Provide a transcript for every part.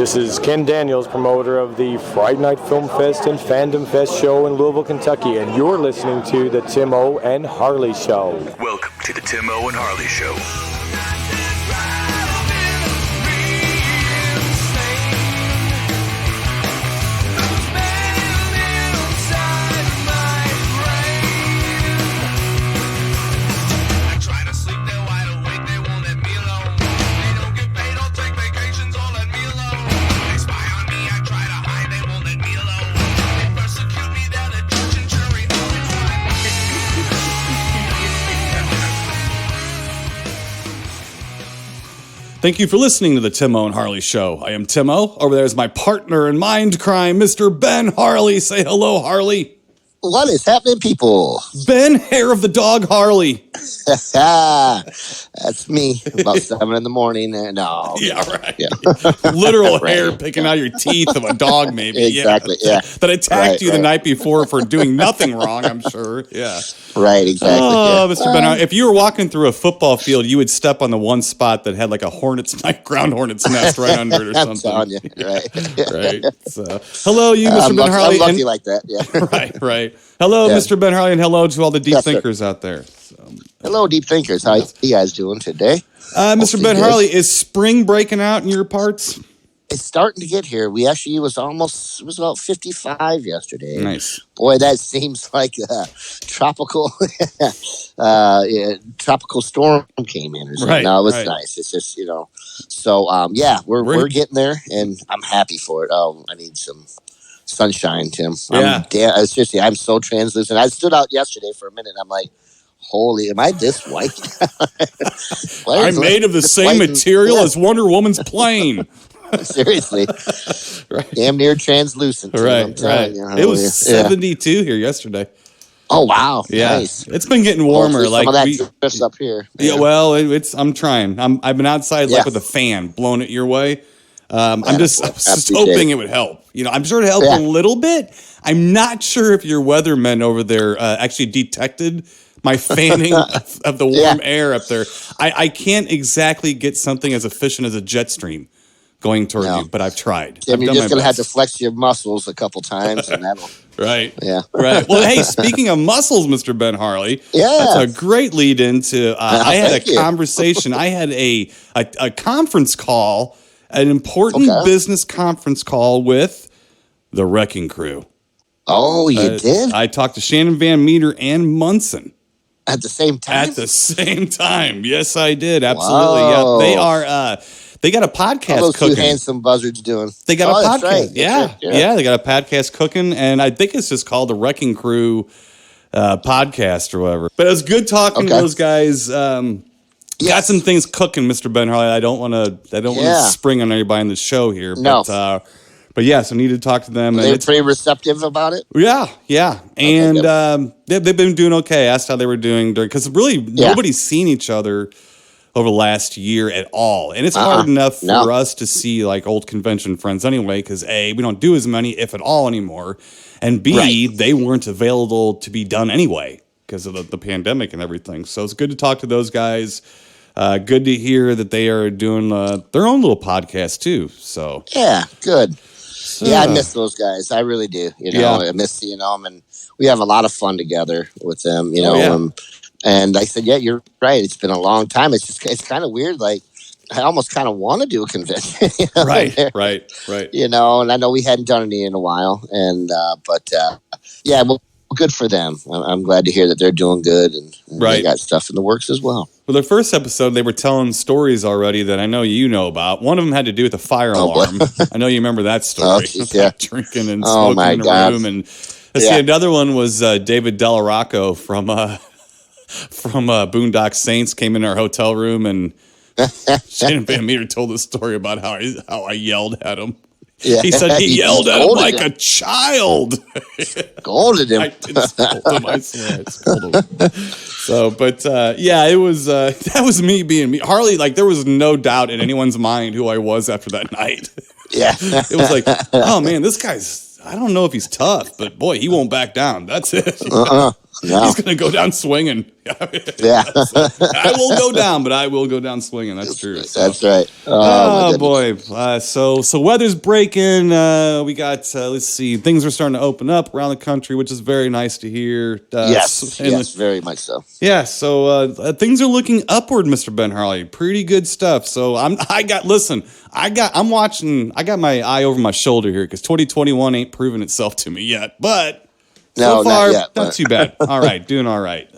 This is Ken Daniels, promoter of the Friday Night Film Fest and Fandom Fest show in Louisville, Kentucky, and you're listening to the Tim O and Harley Show. Welcome to the Tim O and Harley Show. Thank you for listening to the Tim O and Harley Show. I am Tim O. Over there is my partner in mind crime, Mr. Ben Harley. Say hello, Harley. What is happening, people? Ben, hair of the dog, Harley. That's me. About 7 in the morning. No. Yeah, right. Yeah. Literal Right. hair picking out your teeth of a dog, maybe. Exactly, yeah. That attacked you the right. night before for doing nothing wrong, I'm sure. Yeah. Right, exactly. Oh, yeah. Mr. Ben Harley, if you were walking through a football field, you would step on the one spot that had like a ground hornet's nest right under it or I'm something. telling you. Right. Right. So, hello, you, Mr. Ben Harley. I'm lucky like that, yeah. Right. Hello, Yeah. Mr. Ben Harley, and hello to all the deep Yes, sir. thinkers out there. So, Hello, deep thinkers. How you guys doing today? Mr. Ben good. Harley, is spring breaking out in your parts? It's starting to get here. It was about 55 yesterday. Nice. Boy, that seems like a tropical tropical storm came in or something. Right, No, it was right. nice. It's just, So we're getting there, and I'm happy for it. Oh, I need some sunshine, Tim. Yeah. Seriously, I'm so translucent. I stood out yesterday for a minute. I'm like, holy, am I this white? I'm made of the same material as Wonder Woman's plane. Seriously. Right. Damn near translucent. Tim, I'm Right. telling you. It was 72 here yesterday. Oh, wow. Yeah. Nice. It's been getting warmer. Hopefully some of that drifts up here. Yeah, well, I'm trying. I've been outside Yeah. with a fan blowing it your way. I'm just appreciate hoping it. it would help. I'm sure it helped a little bit. I'm not sure if your weathermen over there actually detected my fanning of the warm air up there. I can't exactly get something as efficient as a jet stream going toward you, but I've tried. Tim, I've you're done just my going to have to best. flex your muscles a couple times, and that'll... Right. Yeah. Right. Well, hey, speaking of muscles, Mr. Ben Harley, Yeah. that's a great lead into. I had Thank a you. conversation. I had a conference call, an important business conference call with the Wrecking Crew. Oh, you did? I talked to Shannon Van Meter and Munson At the same time? at the same time. Yes, I did. Absolutely. Whoa. Yeah, they are. They got a podcast How those cooking. two handsome buzzards doing? They got a podcast. That's right. Yeah. Yeah, they got a podcast cooking, and I think it's just called the Wrecking Crew podcast or whatever. But it was good talking to those guys. Got some things cooking, Mr. Ben Harley. I don't want to spring on anybody in the show here. No. But yes, I need to talk to them. They're pretty receptive about it? Yeah. And they've been doing okay. I asked how they were doing because really nobody's seen each other over the last year at all. And it's hard enough for us to see like old convention friends anyway, because A, we don't do as many, if at all, anymore. And B, they weren't available to be done anyway because of the pandemic and everything. So it's good to talk to those guys. Good to hear that they are doing their own little podcast too. So yeah, good. Yeah, I miss those guys. I really do. I miss seeing them, and we have a lot of fun together with them. And I said, yeah, you're right. It's been a long time. It's kind of weird. Like I almost kind of want to do a convention. Right. And I know we hadn't done any in a while, and well, good for them. I'm glad to hear that they're doing good, and they got stuff in the works as well. Well, their first episode, they were telling stories already that I know you know about. One of them had to do with the fire alarm. I know you remember that story. Drinking and smoking in a room. And let's see, another one was David Delarocco from Boondock Saints came in our hotel room, and Shannon Van Meter told the story about how I yelled at him. Yeah. He said he yelled at him like a child. Scolded him. I didn't scold him. I swear I scolded him. So, but it was that was me being me. Harley, like there was no doubt in anyone's mind who I was after that night. Yeah. It was like, oh man, this guy's, I don't know if he's tough, but boy, he won't back down. That's it. He's going to go down swinging. Yeah. I will go down, but I will go down swinging. That's true. So. That's right. Oh boy. So weather's breaking. We got, let's see, things are starting to open up around the country, which is very nice to hear. Yes, very much so. Yeah. So things are looking upward, Mr. Ben Harley. Pretty good stuff. So I got my eye over my shoulder here because 2021 ain't proven itself to me yet, but so far, not too bad. All right, doing all right.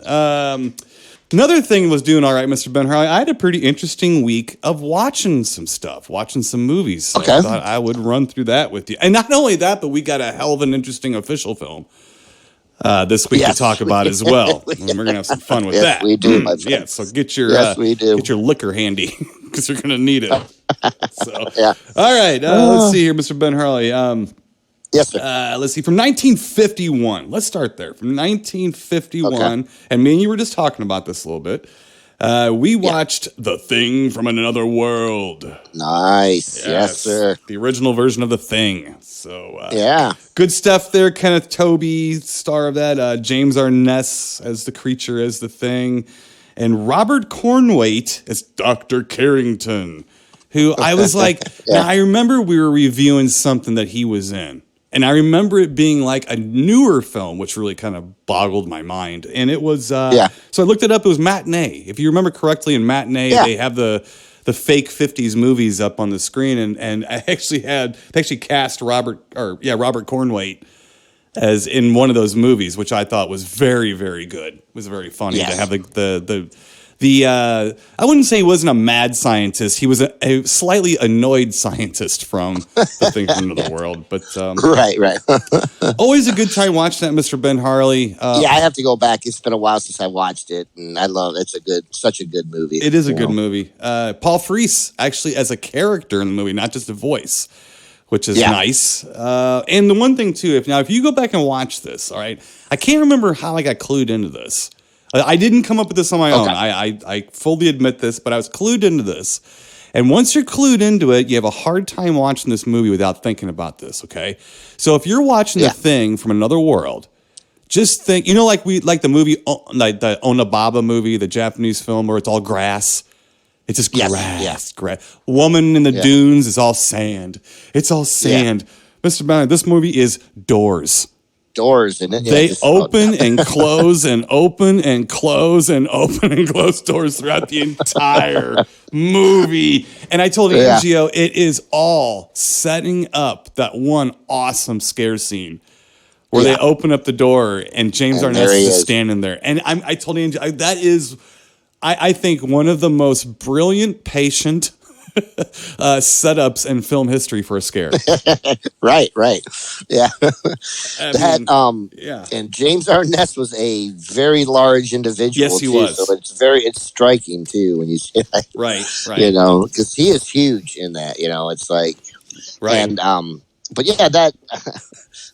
Another thing was doing all right, Mr. Ben Harley. I had a pretty interesting week of watching some stuff, watching some movies. So I thought I would run through that with you. And not only that, but we got a hell of an interesting official film this week to talk about as well. And we're gonna have some fun with that. We do, my friend. Yeah, so get your liquor handy because you're gonna need it. So all right, let's see here, Mr. Ben Harley. Yes, sir. Let's see, from 1951. Let's start there. From 1951, and me and you were just talking about this a little bit. We watched The Thing from Another World. Nice. Yes, sir. The original version of The Thing. So, good stuff there. Kenneth Tobey, star of that. James Arness as the creature, as the Thing. And Robert Cornwait as Dr. Carrington, who I was like, now I remember we were reviewing something that he was in. And I remember it being like a newer film, which really kind of boggled my mind. And it was, so I looked it up. It was Matinee. If you remember correctly, in Matinee, they have the fake 50s movies up on the screen. And I actually cast Robert Cornwait as in one of those movies, which I thought was very, very good. It was very funny to have I wouldn't say he wasn't a mad scientist. He was a slightly annoyed scientist from The Thing from Another World. But right. Always a good time watching that, Mr. Ben Harley. I have to go back. It's been a while since I watched it, and I love it. It's such a good movie. It is a good movie. Paul Frees actually as a character in the movie, not just a voice, which is nice. And the one thing too, if you go back and watch this, all right, I can't remember how I got clued into this. I didn't come up with this on my own. I fully admit this, but I was clued into this. And once you're clued into it, you have a hard time watching this movie without thinking about this, okay? So if you're watching The Thing from Another World, just think, like the movie, like the Onababa movie, the Japanese film where it's all grass. It's just grass. Woman in the dunes is all sand. It's all sand. Mr. Banner, this movie is doors. Doors in it. They open and close and open and close and open and close doors throughout the entire movie. And I told Angio, it is all setting up that one awesome scare scene where they open up the door and James Arness is just standing there. And I told Angio, that is, I think, one of the most brilliant, patient setups in film history for a scare. Right. Yeah. And James Arness was a very large individual. Yes, he was. So it's striking too when you say that. Right. Because he is huge in that, it's like, and, but that,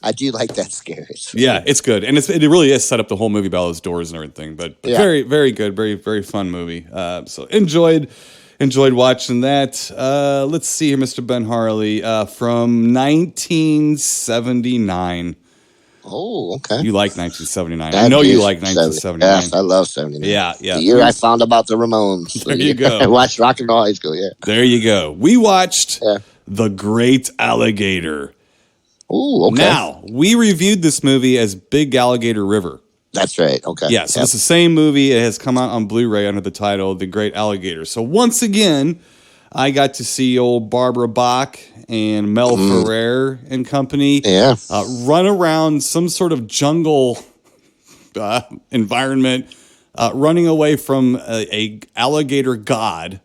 I do like that scare. It's good. And it really is set up the whole movie by all those doors and everything, but very, very good. Very, very fun movie. So enjoyed watching that. Let's see here, Mr. Ben Harley, from 1979. Oh, okay. You like 1979. I know you like 1979. Yes, I love 79. Yeah. The year I found about the Ramones. There you go. I watched Rock and Roll High School, There you go. We watched The Great Alligator. Oh, okay. Now, we reviewed this movie as Big Alligator River. That's right. Okay. Yeah, so it's the same movie. It has come out on Blu-ray under the title The Great Alligator. So once again, I got to see old Barbara Bach and Mel Ferrer and company run around some sort of jungle environment, running away from a alligator god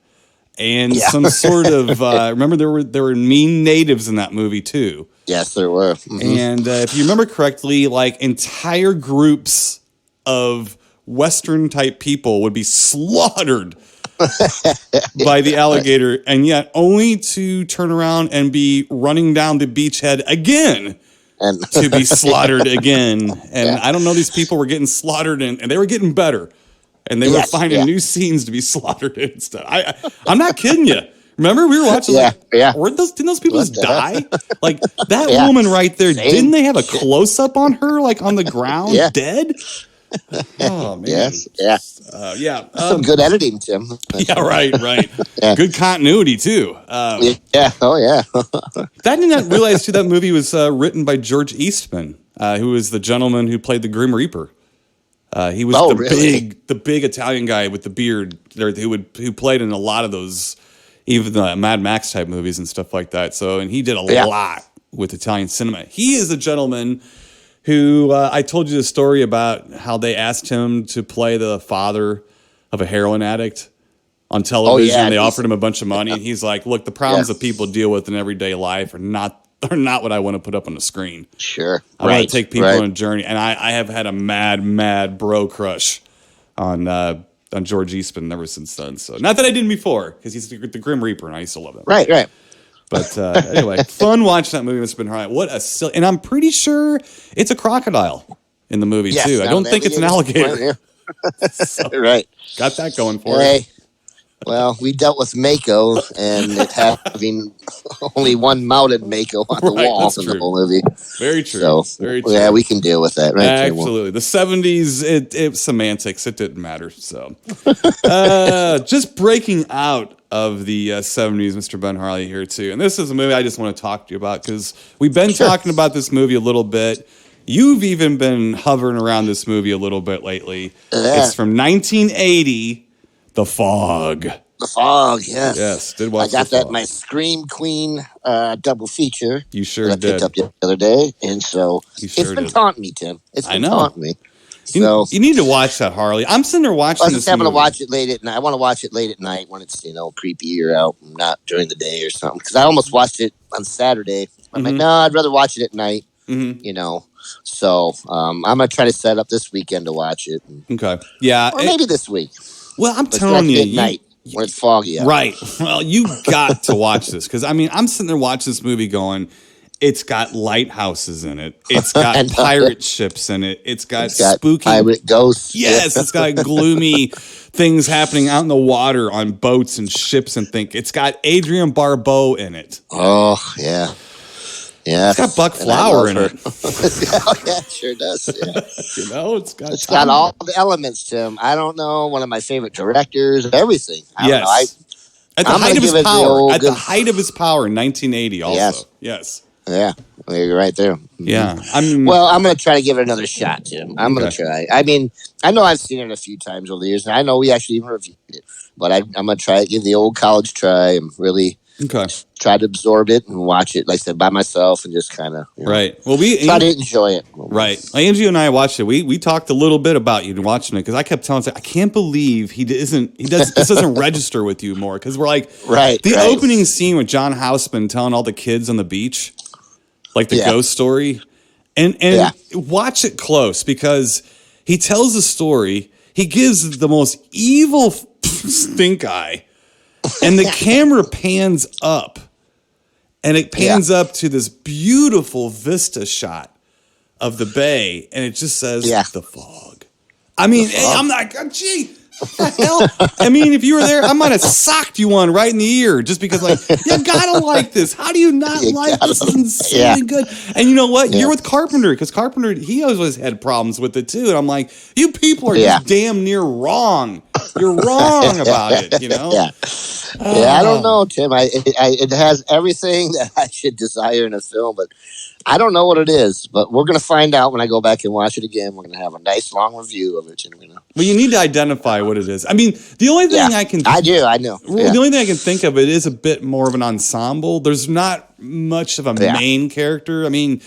and some sort of remember there were mean natives in that movie too. Yes, there were. Mm-hmm. And if you remember correctly, like entire groups of Western type people would be slaughtered by the alligator, and yet only to turn around and be running down the beachhead again and to be slaughtered again. And I don't know, these people were getting slaughtered and they were getting better. And they were finding new scenes to be slaughtered and stuff. I'm not kidding you. Remember, we were watching. Didn't those people just die? Like that woman right there. Didn't they have a close up on her, like on the ground, dead? Oh man. Yes. Yeah. Yeah. Some good editing, Tim. Yeah. Right. Yeah. Good continuity too. Yeah. Oh yeah. I did not realize too that movie was written by George Eastman, who was the gentleman who played the Grim Reaper. He was the big Italian guy with the beard who played in a lot of those, even the Mad Max type movies and stuff like that. So, and he did a lot with Italian cinema. He is a gentleman who I told you the story about how they asked him to play the father of a heroin addict on television. They offered him a bunch of money, and he's like, "Look, the problems that people deal with in everyday life are not what I want to put up on the screen. Sure, I want to take people on a journey." And I have had a mad bro crush on George Eastman ever since then. So not that I didn't before, because he's the Grim Reaper, and I used to love that. Right. But anyway, fun watching that movie. It's been hard. What a silly, and I'm pretty sure it's a crocodile in the movie too. I don't think it's an alligator. So, right. Got that going for it. Well, we dealt with Mako and it having only one mounted Mako on the wall in the whole movie. Very true. So, very true. Yeah, we can deal with that, right? Absolutely. The 70s, it semantics. It didn't matter. So, just breaking out of the 70s, Mr. Ben Harley here too. And this is a movie I just want to talk to you about because we've been talking about this movie a little bit. You've even been hovering around this movie a little bit lately. It's from 1980. The Fog. The Fog, yes. Yes, did watch. I got that my Scream Queen double feature. You sure that did. I picked up the other day, and so it's been taunting me, Tim. It's been taunting me. So you need to watch that, Harley. I'm sitting there watching this movie. I'm going to watch it late at night. I want to watch it late at night when it's creepy or out, not during the day or something. Because I almost watched it on Saturday. I'm like, no, I'd rather watch it at night. So I'm going to try to set up this weekend to watch it. Okay. Yeah. Or maybe this week. Well, I'm telling you, midnight when it's foggy out. Right. Well, you got to watch this because I'm sitting there watching this movie going, it's got lighthouses in it. It's got pirate ships in it. It's got spooky pirate ghosts. Yes, it's got gloomy things happening out in the water on boats and ships and things. It's got Adrienne Barbeau in it. Oh yeah. Yeah, it's got Buck Flower in it. Yeah, it sure does. Yeah. It's got all the elements, Tim. I don't know, one of my favorite directors, everything. I don't know. At the height of his power. At the height of his power in 1980 also. Yes. Yeah. Well, you're right there. Yeah. Well, I'm going to try to give it another shot, Tim. I'm going to try. I mean, I know I've seen it a few times over the years, and I know we actually even reviewed it. But I'm going to try to give the old college try and really try to absorb it and watch it, like I said, by myself and just kind of right. Well, we try to enjoy it. Right. Angie and I watched it. We talked a little bit about you watching it because I kept telling him, I can't believe this doesn't register with you more because we're like the opening scene with John Houseman telling all the kids on the beach, like the ghost story, and watch it close because he tells the story. He gives the most evil stink eye. And the camera pans up, and it pans up to this beautiful vista shot of the bay, and it just says the fog. I mean, I'm like, gee, what the hell? I mean, if you were there, I might have socked you one right in the ear just because, like, you gotta like this. How do you not like this? This is insanely good. And you know what? You're with Carpenter because Carpenter, he always had problems with it too. And I'm like, you people are just damn near wrong. You're wrong about it, I don't know, Tim. It has everything that I should desire in a film, but I don't know what it is. But we're going to find out when I go back and watch it again. We're going to have a nice long review of it. Well, you need to identify what it is. I mean, the only thing I know. Well, the only thing I can think of, it is a bit more of an ensemble. There's not much of a main character. I mean,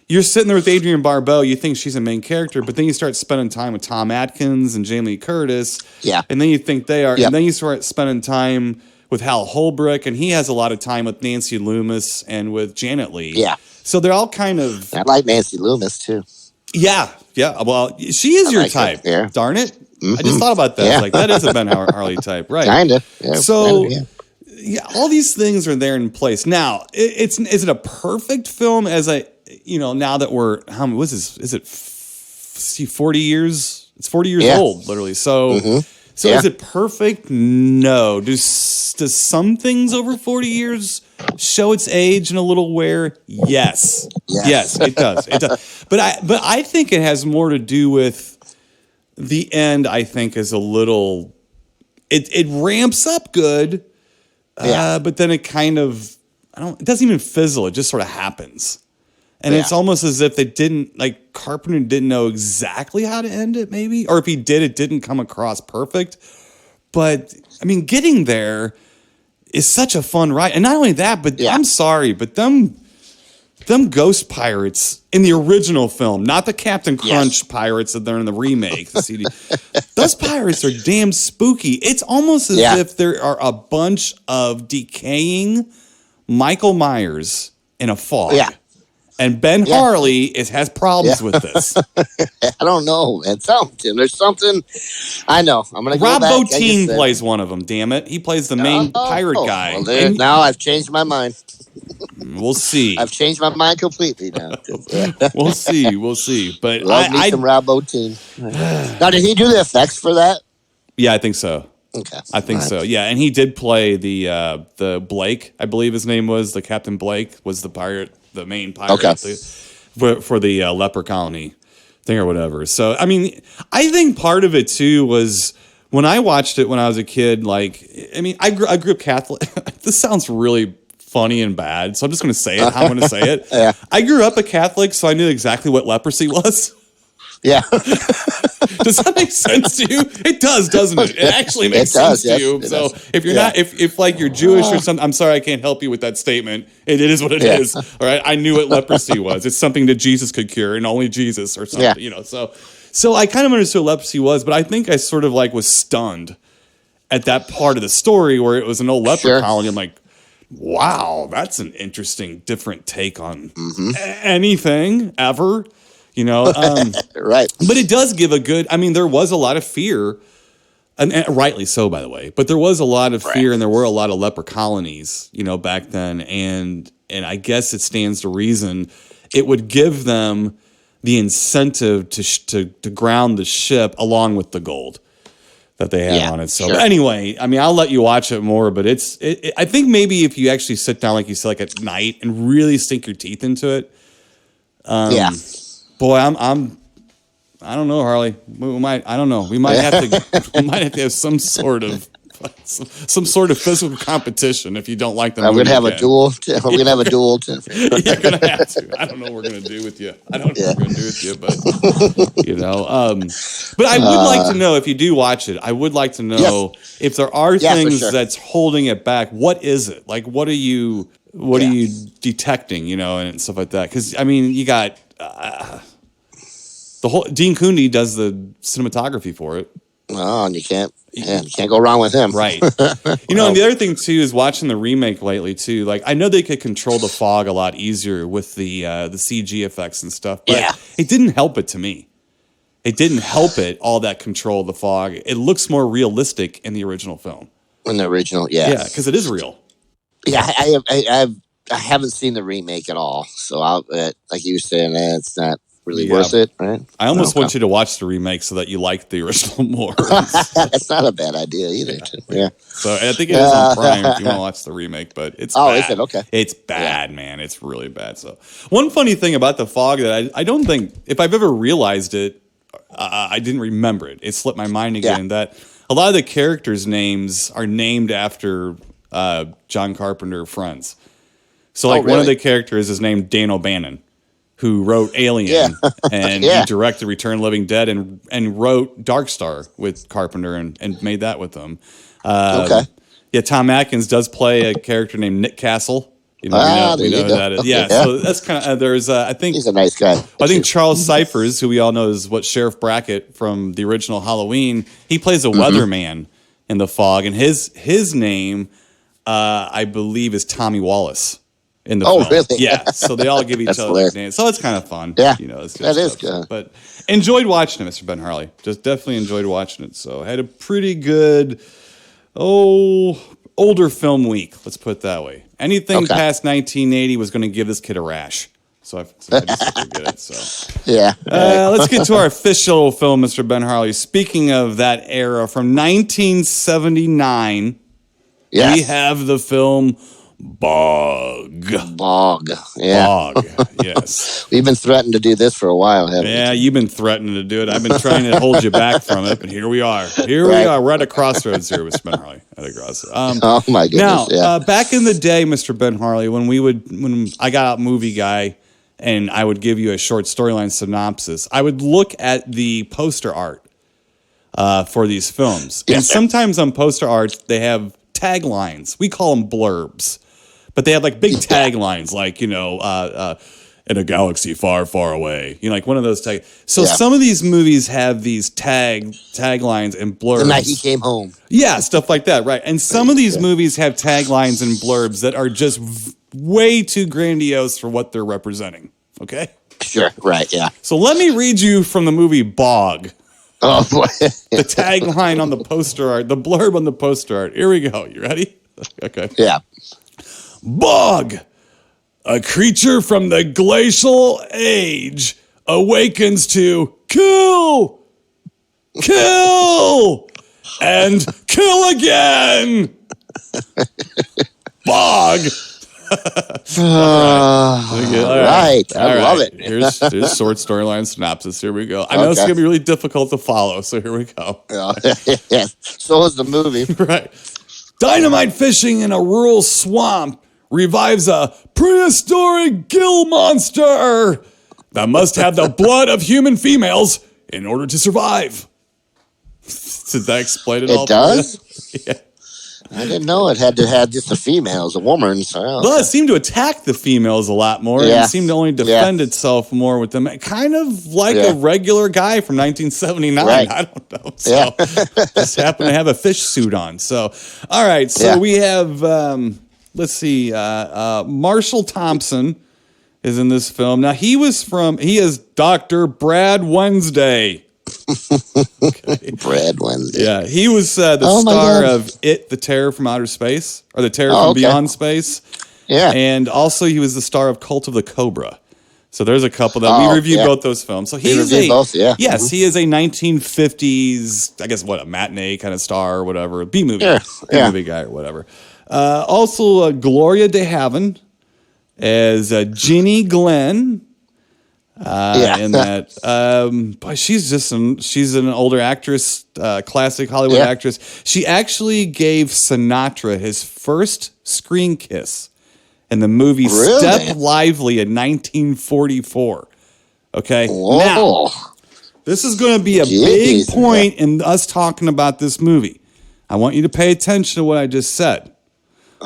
you're sitting there with Adrienne Barbeau, you think she's a main character, but then you start spending time with Tom Atkins and Jamie Lee Curtis. Yeah. And then you think they are. Yep. And then you start spending time with Hal Holbrook, and he has a lot of time with Nancy Loomis and with Janet Leigh. Yeah. So they're all kind of... I like Nancy Loomis, too. Yeah. Yeah. Well, she is your type. Yeah. Darn it. I just thought about that. Yeah. I was like, that is a Ben Harley type. Right. Kind of. Yeah, so... all these things are there in place. Now, is it a perfect film as now that we're, how was this? Is it 40 years? It's 40 years old, literally. So, is it perfect? No. Do some things over 40 years show its age and a little wear? Yes, it does. It does. But I think it has more to do with the end, I think, is a little. It ramps up good, but then it kind of it doesn't even fizzle. It just sort of happens. And it's almost as if they didn't, like, Carpenter didn't know exactly how to end it, maybe. Or if he did, it didn't come across perfect. But, I mean, getting there is such a fun ride. And not only that, but I'm sorry, but them ghost pirates in the original film, not the Captain Crunch pirates that they're in the remake, the CD. Those pirates are damn spooky. It's almost as if there are a bunch of decaying Michael Myers in a fog. Yeah. And Ben Harley has problems with this. I don't know. There's something. I know. I'm going to go back. Rob Bottin plays one of them, damn it. He plays the main pirate guy. Well, now I've changed my mind. We'll see. I've changed my mind completely now. We'll see. But Love me some Rob Bottin. Now, did he do the effects for that? Yeah, I think so. Okay. I think so. Yeah, and he did play the Blake, I believe his name was. The Captain Blake was the pirate. The main pirate for the leper colony thing or whatever. So, I mean, I think part of it too was when I watched it when I was a kid, like, I mean, I grew up Catholic. This sounds really funny and bad, so I'm just going to say it how I'm going to say it. Yeah. I grew up a Catholic, so I knew exactly what leprosy was. Yeah. Does that make sense to you? It does, doesn't it? It actually makes sense to you. So if you're not, if like you're Jewish or something, I'm sorry I can't help you with that statement. It is what it is. All right. I knew what leprosy was. It's something that Jesus could cure and only Jesus or something, you know. So I kind of understood what leprosy was, but I think I sort of like was stunned at that part of the story where it was an old leper colony. I'm like, wow, that's an interesting, different take on anything ever. You know, right. But it does give a good, I mean, there was a lot of fear, and rightly so, by the way, but there was a lot of fear and there were a lot of leper colonies, you know, back then. And I guess it stands to reason it would give them the incentive to ground the ship along with the gold that they had on it. So but anyway, I mean, I'll let you watch it more, but I think maybe if you actually sit down, like you said, like at night and really sink your teeth into it. Boy, I don't know, Harley. I don't know. We might have to have some sort of physical competition if you don't like the movie. We're gonna have a duel. We're gonna have a duel. You're gonna have to. I don't know what we're gonna do with you. I don't know what we're gonna do with you, but you know. But I would like to know if you do watch it. I would like to know if there are things that's holding it back. What is it? Like, what are you detecting? You know, and stuff like that. Because I mean, you got. The whole Dean Koondy does the cinematography for it. Oh, and you can't go wrong with him, right? You know, and the other thing too is watching the remake lately too. Like, I know they could control the fog a lot easier with the CG effects and stuff, but it didn't help it to me. It didn't help it all that control of the fog. It looks more realistic in the original film. In the original, because it is real. Yeah, I haven't seen the remake at all, so like you were saying, it's not really worth it, right? I almost want you to watch the remake so that you like the original more. That's not a bad idea either. Yeah. So I think it is on Prime if you want to watch the remake, but it's bad. Is it? Okay. It's bad, man. It's really bad. So one funny thing about the fog that I don't think, if I've ever realized it, I didn't remember it. It slipped my mind again that a lot of the characters' names are named after John Carpenter friends. So, like, one of the characters is named Dan O'Bannon, who wrote Alien, and he directed Return of the Living Dead and wrote Dark Star with Carpenter and made that with them. Yeah, Tom Atkins does play a character named Nick Castle. You know, we know who that is. Okay, yeah, so that's kind of, there's, I think... He's a nice guy. I think Charles Cyphers, who we all know is Sheriff Brackett from the original Halloween, he plays a weatherman in The Fog, and his name, I believe, is Tommy Wallace. In the film. Really? Yeah. So they all give each other names. So it's kind of fun. Yeah. You know, it's good. That is good. But enjoyed watching it, Mr. Ben Harley. Just definitely enjoyed watching it. So I had a pretty good, older film week. Let's put it that way. Anything past 1980 was going to give this kid a rash. So I just forget it. So yeah. Let's get to our official film, Mr. Ben Harley. Speaking of that era, from 1979, we have the film Bog. Yeah. Bog. Yes. We've been threatening to do this for a while, haven't we? Yeah, you've been threatening to do it. I've been trying to hold you back from it, but here we are. We are. We're at a crossroads here, Mr. Ben Harley. At a crossroads. Oh my goodness! Now, back in the day, Mr. Ben Harley, when I got out Movie Guy, and I would give you a short storyline synopsis, I would look at the poster art for these films, and sometimes on poster art they have taglines. We call them blurbs. But they have like big taglines, like, in a galaxy far, far away. Like one of those tags. So some of these movies have these taglines and blurbs. The night he came home. Yeah, stuff like that, right. And some of these movies have taglines and blurbs that are just way too grandiose for what they're representing. Okay? Sure, right, yeah. So let me read you from the movie Bog. Oh, boy. The tagline on the poster art, the blurb on the poster art. Here we go. You ready? Okay. Yeah. Bog, a creature from the glacial age, awakens to kill, and kill again. Bog. All right. I love it. Here's short storyline synopsis. Here we go. I know it's going to be really difficult to follow, so here we go. Yeah. So is the movie. Right. Dynamite fishing in a rural swamp revives a prehistoric gill monster that must have the blood of human females in order to survive. Did that explain it all? It does? Yeah. I didn't know it had to have just the females, a woman. So, well, it seemed to attack the females a lot more. Yeah. It seemed to only defend itself more with them. Kind of like a regular guy from 1979. Right. I don't know. So just happened to have a fish suit on. So, all right. So we have, let's see, Marshall Thompson is in this film. Now, he is Dr. Brad Wednesday. Okay. Brad Wednesday. Yeah, he was the star of It, the Terror from Outer Space, or The Terror from Beyond Space. Yeah. And also he was the star of Cult of the Cobra. So there's a couple that we reviewed both those films. So he is both, yes, he is a 1950s, I guess, a matinee kind of star or whatever, B-movie guy or whatever. Also, Gloria de Haven as Ginny Glenn. In that, but she's an older actress, classic Hollywood actress. She actually gave Sinatra his first screen kiss in the movie Step Lively in 1944. Okay. Whoa. Now, this is going to be a big point in us talking about this movie. I want you to pay attention to what I just said.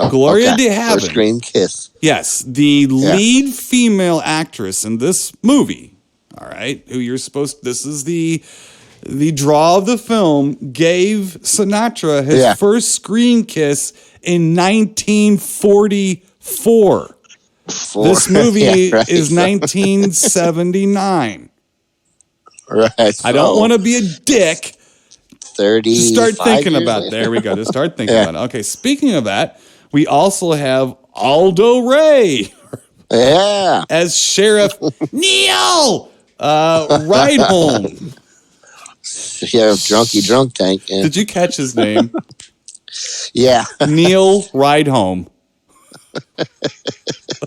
Gloria de Haven. First screen kiss. Yes, the lead female actress in this movie. All right, this is the draw of the film, gave Sinatra his first screen kiss in 1944. This movie is 1979. Right. I don't want to be a dick. 30. Start thinking about. There we go. Just start thinking about it. Okay. Speaking of that, we also have Aldo Ray. Yeah. As Sheriff Neil Rydholm. Sheriff Drunky Drunk Tank. Yeah. Did you catch his name? Yeah. Neil Rydholm.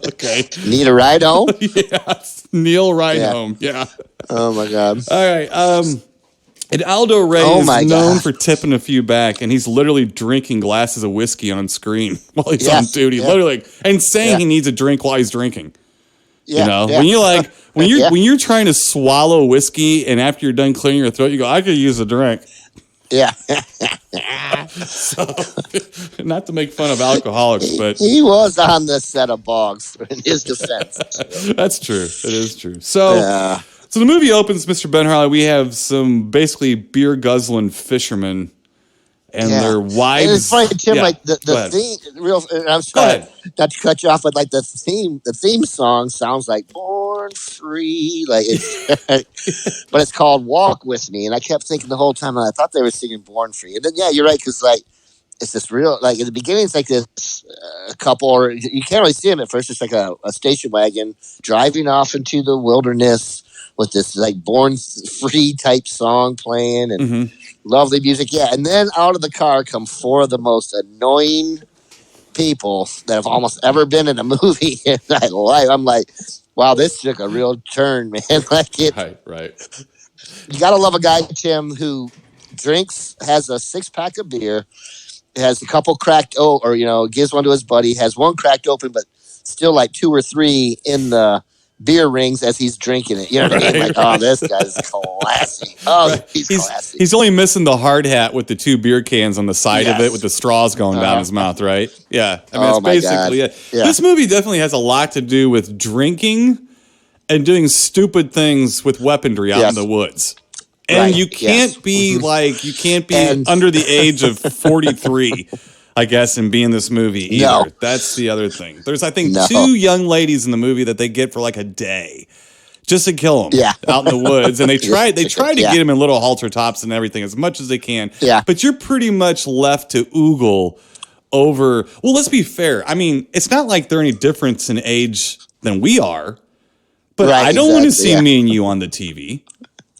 Okay. Need a ride home? Yes. Neil Rydholm. Yeah. Oh my God. All right. And Aldo Ray is known for tipping a few back, and he's literally drinking glasses of whiskey on screen while he's on duty, literally, and saying he needs a drink while he's drinking. Yeah, when you when you're trying to swallow whiskey, and after you're done clearing your throat, you go, "I could use a drink." Yeah. So, not to make fun of alcoholics, but he was on the set of Boggs in his defense. That's true. It is true. So. So the movie opens, Mr. Ben Harley. We have some basically beer guzzling fishermen and their wives. And it's funny, Tim. Like the theme, I'm sorry not to cut you off, but like the theme song sounds like "Born Free," like it's, but it's called "Walk With Me." And I kept thinking the whole time, I thought they were singing "Born Free," and then you're right, because like it's this real, like in the beginning, it's like this couple, or you can't really see them at first. It's like a station wagon driving off into the wilderness with this like Born Free type song playing and lovely music. Yeah. And then out of the car come four of the most annoying people that have almost ever been in a movie in my life. I'm like, wow, this took a real turn, man. Like it. Right. You gotta love a guy, Tim, who drinks, has a 6-pack of beer, has a couple cracked, gives one to his buddy, has one cracked open, but still like 2 or 3 in the beer rings as he's drinking it. You know what I mean? Like, oh, this guy's classy. Oh, he's classy. He's only missing the hard hat with the 2 beer cans on the side of it with the straws going down his mouth, right? Yeah. I mean, that's basically it. Yeah. This movie definitely has a lot to do with drinking and doing stupid things with weaponry out in the woods. And you can't be under the age of 43, I guess, and be in this movie either. No. That's the other thing. There's, I think, 2 young ladies in the movie that they get for like a day just to kill them out in the woods. And they try to get them in little halter tops and everything as much as they can. Yeah. But you're pretty much left to oogle over. Well, let's be fair. I mean, it's not like they're any difference in age than we are. But I don't want to see me and you on the TV.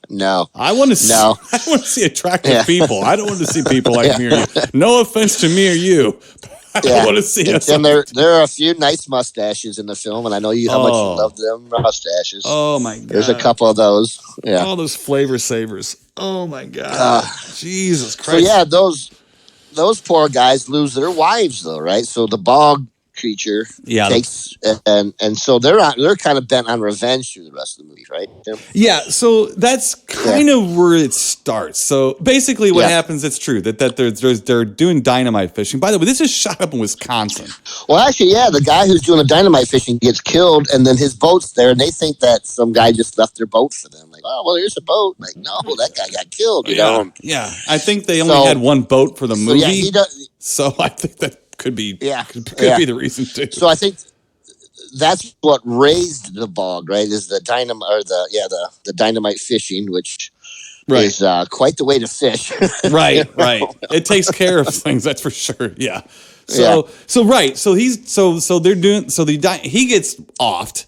No, I want to see attractive people. I don't want to see people like me or you. No offense to me or you. I don't want to see us. And there are a few nice mustaches in the film, and I know how much you love them mustaches. Oh my god, there's a couple of those. Yeah, all those flavor savers. Oh my god, Jesus Christ. So those poor guys lose their wives though, right? So the bog creature takes and so they're kind of bent on revenge through the rest of the movie, right? Yeah, so that's kind of where it starts. So basically what happens, it's true that they're doing dynamite fishing. By the way, this is shot up in Wisconsin. Well, actually, the guy who's doing the dynamite fishing gets killed, and then his boat's there, and they think that some guy just left their boat for them. Like, oh, well, here's a boat. Like, no, that guy got killed, you know? Yeah, I think they only had one boat for the movie. So I think that could be the reason too. So I think that's what raised the bog, right? Is the dynamite or the dynamite fishing, which is quite the way to fish. right. It takes care of things, that's for sure. Yeah. So he gets offed,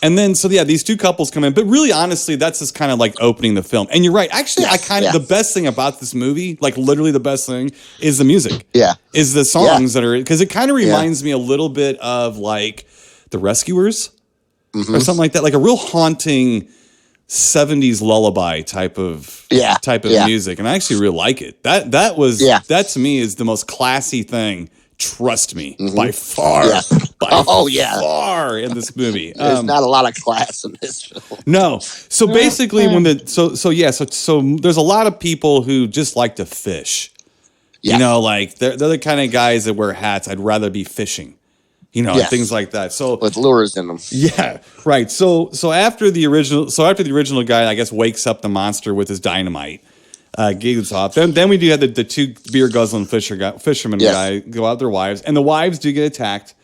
and then these 2 couples come in, but really, honestly, that's just kind of like opening the film. And you're right. Actually, the best thing about this movie, like literally the best thing, is the music. Yeah, is the songs that are, because it kind of reminds me a little bit of like The Rescuers or something like that, like a real haunting 70s lullaby type of music. And I actually really like it. That to me is the most classy thing. Trust me, by far. Yeah. Far in this movie. There's not a lot of class in this film. No. So basically, so there's a lot of people who just like to fish. Yeah. You know, like they're the kind of guys that wear hats. I'd rather be fishing. You know, and things like that. So with lures in them. Yeah, right. So after the original guy, I guess, wakes up the monster with his dynamite. Gigs off. Then we do have the 2 beer guzzling fishermen guy go out with their wives, and the wives do get attacked.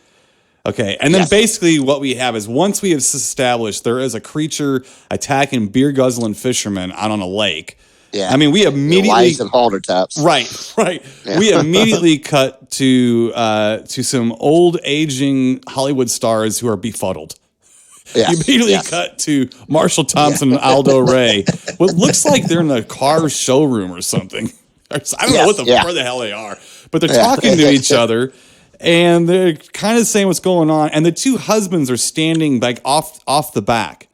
Okay, and then basically what we have is, once we have established there is a creature attacking beer guzzling fishermen out on a lake. Yeah, I mean, we immediately wives and halter tops. Right. Yeah. We immediately cut to some old aging Hollywood stars who are befuddled. Yeah. You immediately cut to Marshall Thompson and Aldo Ray. What looks like they're in a car showroom or something. I don't know where the hell they are, but they're talking to each other, and they're kind of saying what's going on. And the 2 husbands are standing like off the back,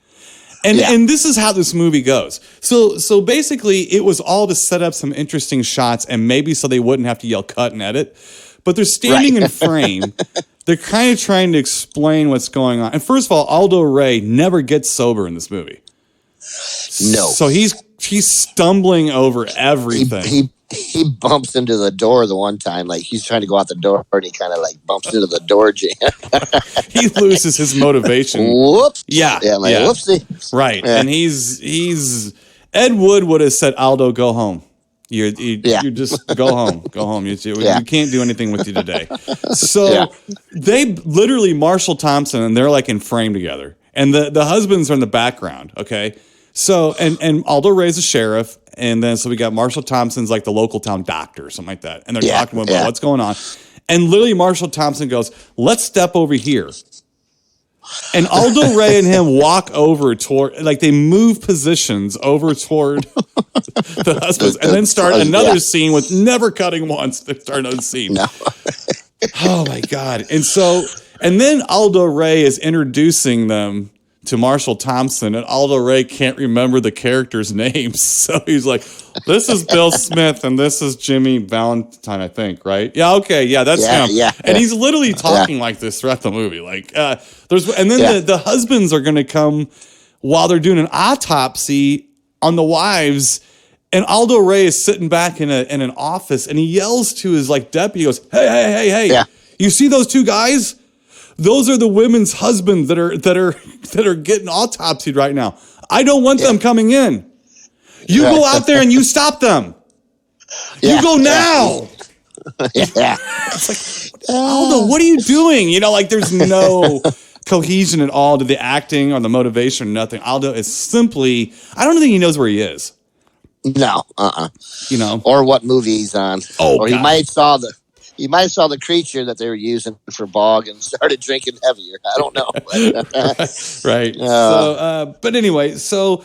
and this is how this movie goes. So basically, it was all to set up some interesting shots, and maybe so they wouldn't have to yell cut and edit. But they're standing in frame. They're kind of trying to explain what's going on. And first of all, Aldo Ray never gets sober in this movie. No. So he's stumbling over everything. He bumps into the door the one time, like he's trying to go out the door, and he kind of like bumps into the door jam. He loses his motivation. Whoops. Yeah. Whoopsie. Right. Yeah. And he's Ed Wood would have said, Aldo, go home. You just go home. You can't do anything with you today. So they literally, Marshall Thompson, and they're like in frame together, and the husbands are in the background. Okay, so and Aldo Ray's a sheriff, and then so we got Marshall Thompson's like the local town doctor or something like that, and they're talking about what's going on, and literally Marshall Thompson goes, "Let's step over here." And Aldo Ray and him walk over toward, like they move positions over toward the husbands, and then start another scene with never cutting once. They start another scene. No. Oh my God. And then Aldo Ray is introducing them to Marshall Thompson, and Aldo Ray can't remember the characters' names. So he's like, this is Bill Smith, and this is Jimmy Valentine, I think, right? Yeah, okay, yeah, that's him. Yeah, and he's literally talking like this throughout the movie. Like, the husbands are going to come while they're doing an autopsy on the wives, and Aldo Ray is sitting back in an office, and he yells to his like deputy, he goes, hey, Yeah. You see those two guys? Those are the women's husbands that are getting autopsied right now. I don't want them coming in. You go out there and you stop them. You go now. Yeah. It's like, Aldo, what are you doing? You know, like there's no cohesion at all to the acting or the motivation, nothing. Aldo is simply, I don't think he knows where he is. No. You know, or what movie he's on. Oh, or God. He might have saw the creature that they were using for bog and started drinking heavier. I don't know. Right. But anyway, so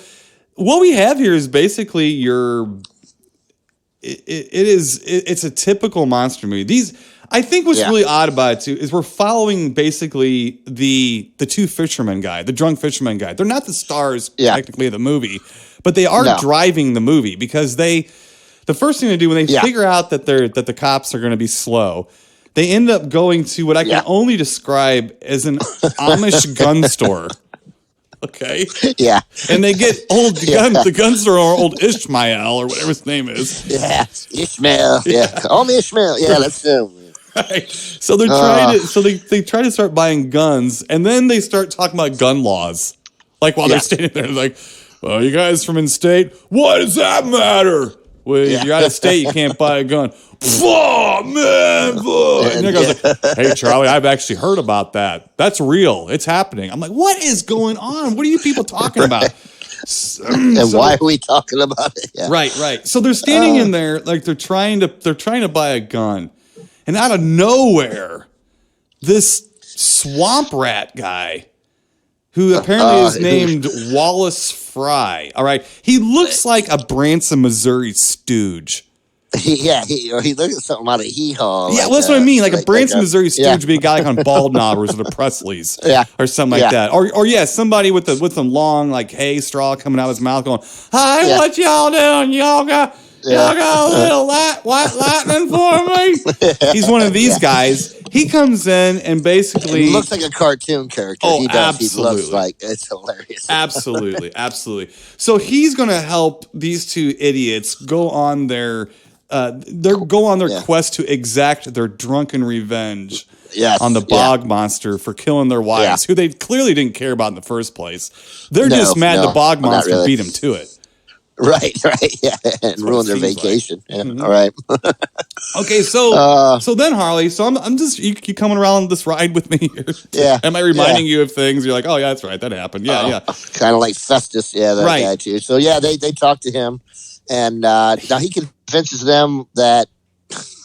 what we have here is basically it's a typical monster movie. I think what's really odd about it too is we're following basically the two fishermen guy, the drunk fisherman guy. They're not the stars technically of the movie, but they are driving the movie because the first thing they do when they figure out that the cops are going to be slow, they end up going to what I can only describe as an Amish gun store. Okay. Yeah. And they get the gun store or old Ishmael or whatever his name is. Yeah. Ishmael. Yeah. Call me Ishmael. Yeah, that's him. Right. So they're trying to they try to start buying guns, and then they start talking about gun laws. Like while they're standing there, like, well, you guys from in-state, what does that matter? Well, if you're out of state, you can't buy a gun. Oh, man. And the guy's like, hey, Charlie, I've actually heard about that. That's real. It's happening. I'm like, what is going on? What are you people talking about? And why are we talking about it? Yeah. Right. So they're standing in there like they're trying to buy a gun. And out of nowhere, this swamp rat guy, who apparently is named Wallace Fry. All right. He looks like a Branson, Missouri stooge. He looks at something out of Hee-Haw. Yeah, well, that's what I mean. Like a Branson, Missouri stooge would be a guy like on Bald Knobbers or the Presleys. Or something like that. Or somebody with some long like hay straw coming out of his mouth going, hi, what y'all doing? Y'all got a little white lightning for me? He's one of these guys. He comes in and basically... He looks like a cartoon character. Oh, he does. absolutely. He looks like... It's hilarious. Absolutely. So he's going to help these two idiots go on their quest to exact their drunken revenge on the bog monster for killing their wives, who they clearly didn't care about in the first place. They're just mad the bog monster beat them to it. Right, yeah, and ruin their vacation. Like. Yeah. Mm-hmm. All right. Okay, so then Harley, so I'm just you coming around this ride with me here? Yeah. Am I reminding you of things? You're like, oh yeah, that's right, that happened. Yeah. Kind of like Festus, that guy too. So they talk to him, and now he convinces them that.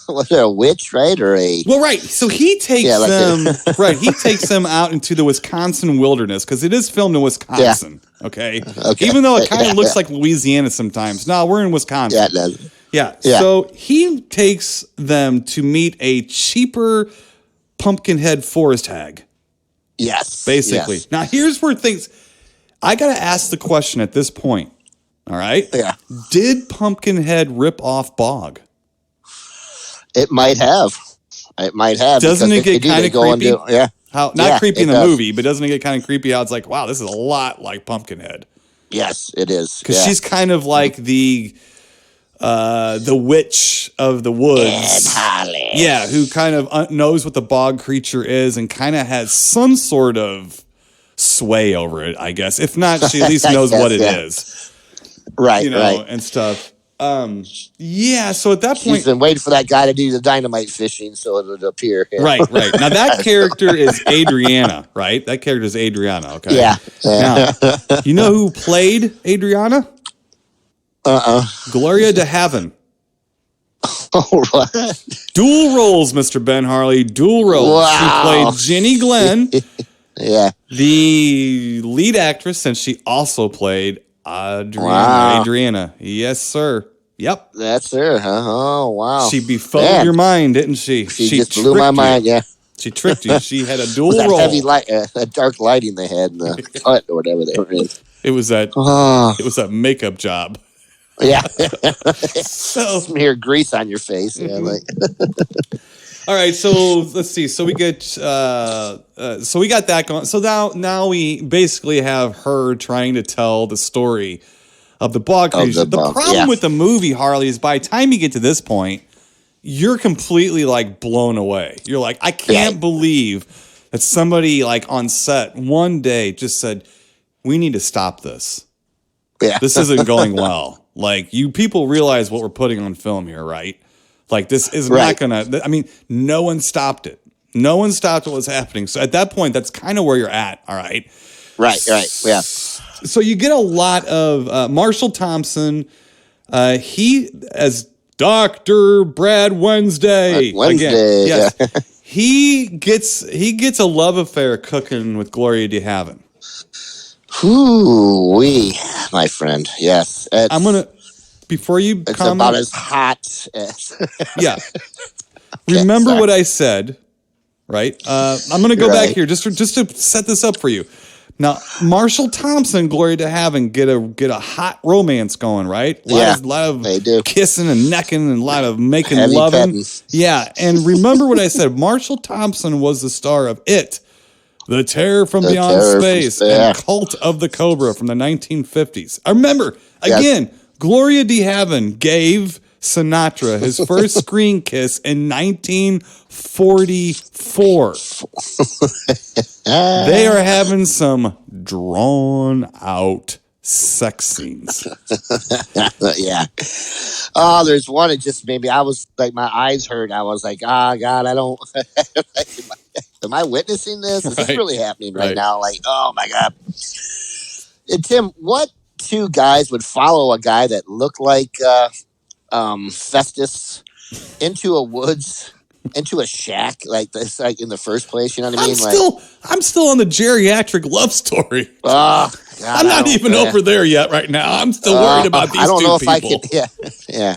Was there a witch, right, or a? Well, right. So he takes them. Right, he takes them out into the Wisconsin wilderness because it is filmed in Wisconsin. Yeah. Okay. Even though it kind of looks like Louisiana sometimes. No, we're in Wisconsin. Yeah, it does. Yeah. So he takes them to meet a cheaper Pumpkinhead forest hag. Yes. Basically. Yes. Now here's where things. I got to ask the question at this point. All right. Yeah. Did Pumpkinhead rip off Bog? It might have. Doesn't it get kind of creepy? Not creepy in the movie, but doesn't it get kind of creepy how it's like, wow, this is a lot like Pumpkinhead. Yes, it is. Because she's kind of like the witch of the woods. Yeah, who kind of knows what the bog creature is and kind of has some sort of sway over it, I guess. If not, she at least knows what it is. Right, and stuff. So at that point, she's been waiting for that guy to do the dynamite fishing so it would appear. Yeah. Right. Now that character is Adriana, right? That character is Adriana. Okay. Yeah. Now, you know who played Adriana? Gloria de Haven. Oh, what? Dual roles, Mr. Ben Harley. Dual roles. Wow. She played Jenny Glenn Yeah. The lead actress, since she also played Adriana. Yes, sir. Yep. That's her, huh? Oh, wow. She befuddled your mind, didn't she? She just blew my mind, yeah. She tricked you. She had a dual was that role. Heavy light, that dark lighting they had in the hut or whatever they were in. It was that makeup job. Yeah. So smear grease on your face. Yeah, All right, so let's see. So we get so we got that going. So now we basically have her trying to tell the story of the bog creature. The problem with the movie, Harley, is by the time you get to this point, you're completely like blown away. You're like, I can't believe that somebody like on set one day just said, we need to stop this. Yeah. This isn't going well. Like, you people realize what we're putting on film here, right? Like, this is not gonna, I mean, no one stopped it. No one stopped what was happening. So at that point, that's kind of where you're at, all right? Right, yeah. So you get a lot of Marshall Thompson. He, as Dr. Brad Wednesday. Wednesday. Again, yes. he gets a love affair cooking with Gloria DeHaven. Ooh-wee, my friend. Yes. I'm going to, before you it's comment. about as hot as. Yeah. Remember what I said, right? I'm going to go back here just to set this up for you. Now, Marshall Thompson, Gloria DeHaven get a hot romance going, right? A lot of they do. Kissing and necking and a lot of making loving. Yeah, and remember what I said. Marshall Thompson was the star of It, The Terror from Beyond Space, and Cult of the Cobra from the 1950s. I remember, again, Gloria DeHaven gave Sinatra his first screen kiss in 1944. They are having some drawn out sex scenes. Yeah. Oh, there's one. It just maybe I was like, my eyes hurt. I was like, God, I don't. Am I witnessing this? Is this really happening right now? Like, oh my God. And Tim, what two guys would follow a guy that looked like Festus into a woods, into a shack like this, like in the first place? You know what I mean? I'm still on the geriatric love story. God, I'm not even over there yet right now. I'm still worried about these two people. I don't know if I can. Yeah.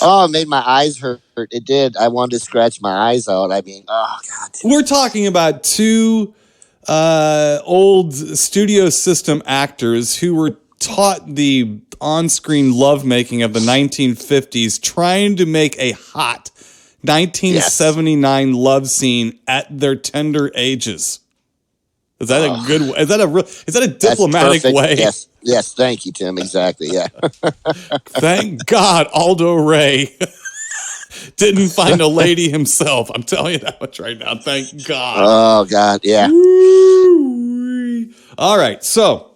Oh, it made my eyes hurt. It did. I wanted to scratch my eyes out. I mean, oh God. We're talking about two old studio system actors who were taught the on-screen lovemaking of the 1950s, trying to make a hot 1979 love scene at their tender ages. Is that a good? Is that a diplomatic way? Yes. Thank you, Tim. Exactly. Yeah. Thank God Aldo Ray didn't find a lady himself. I'm telling you that much right now. Thank God. Oh God. Yeah. All right. So.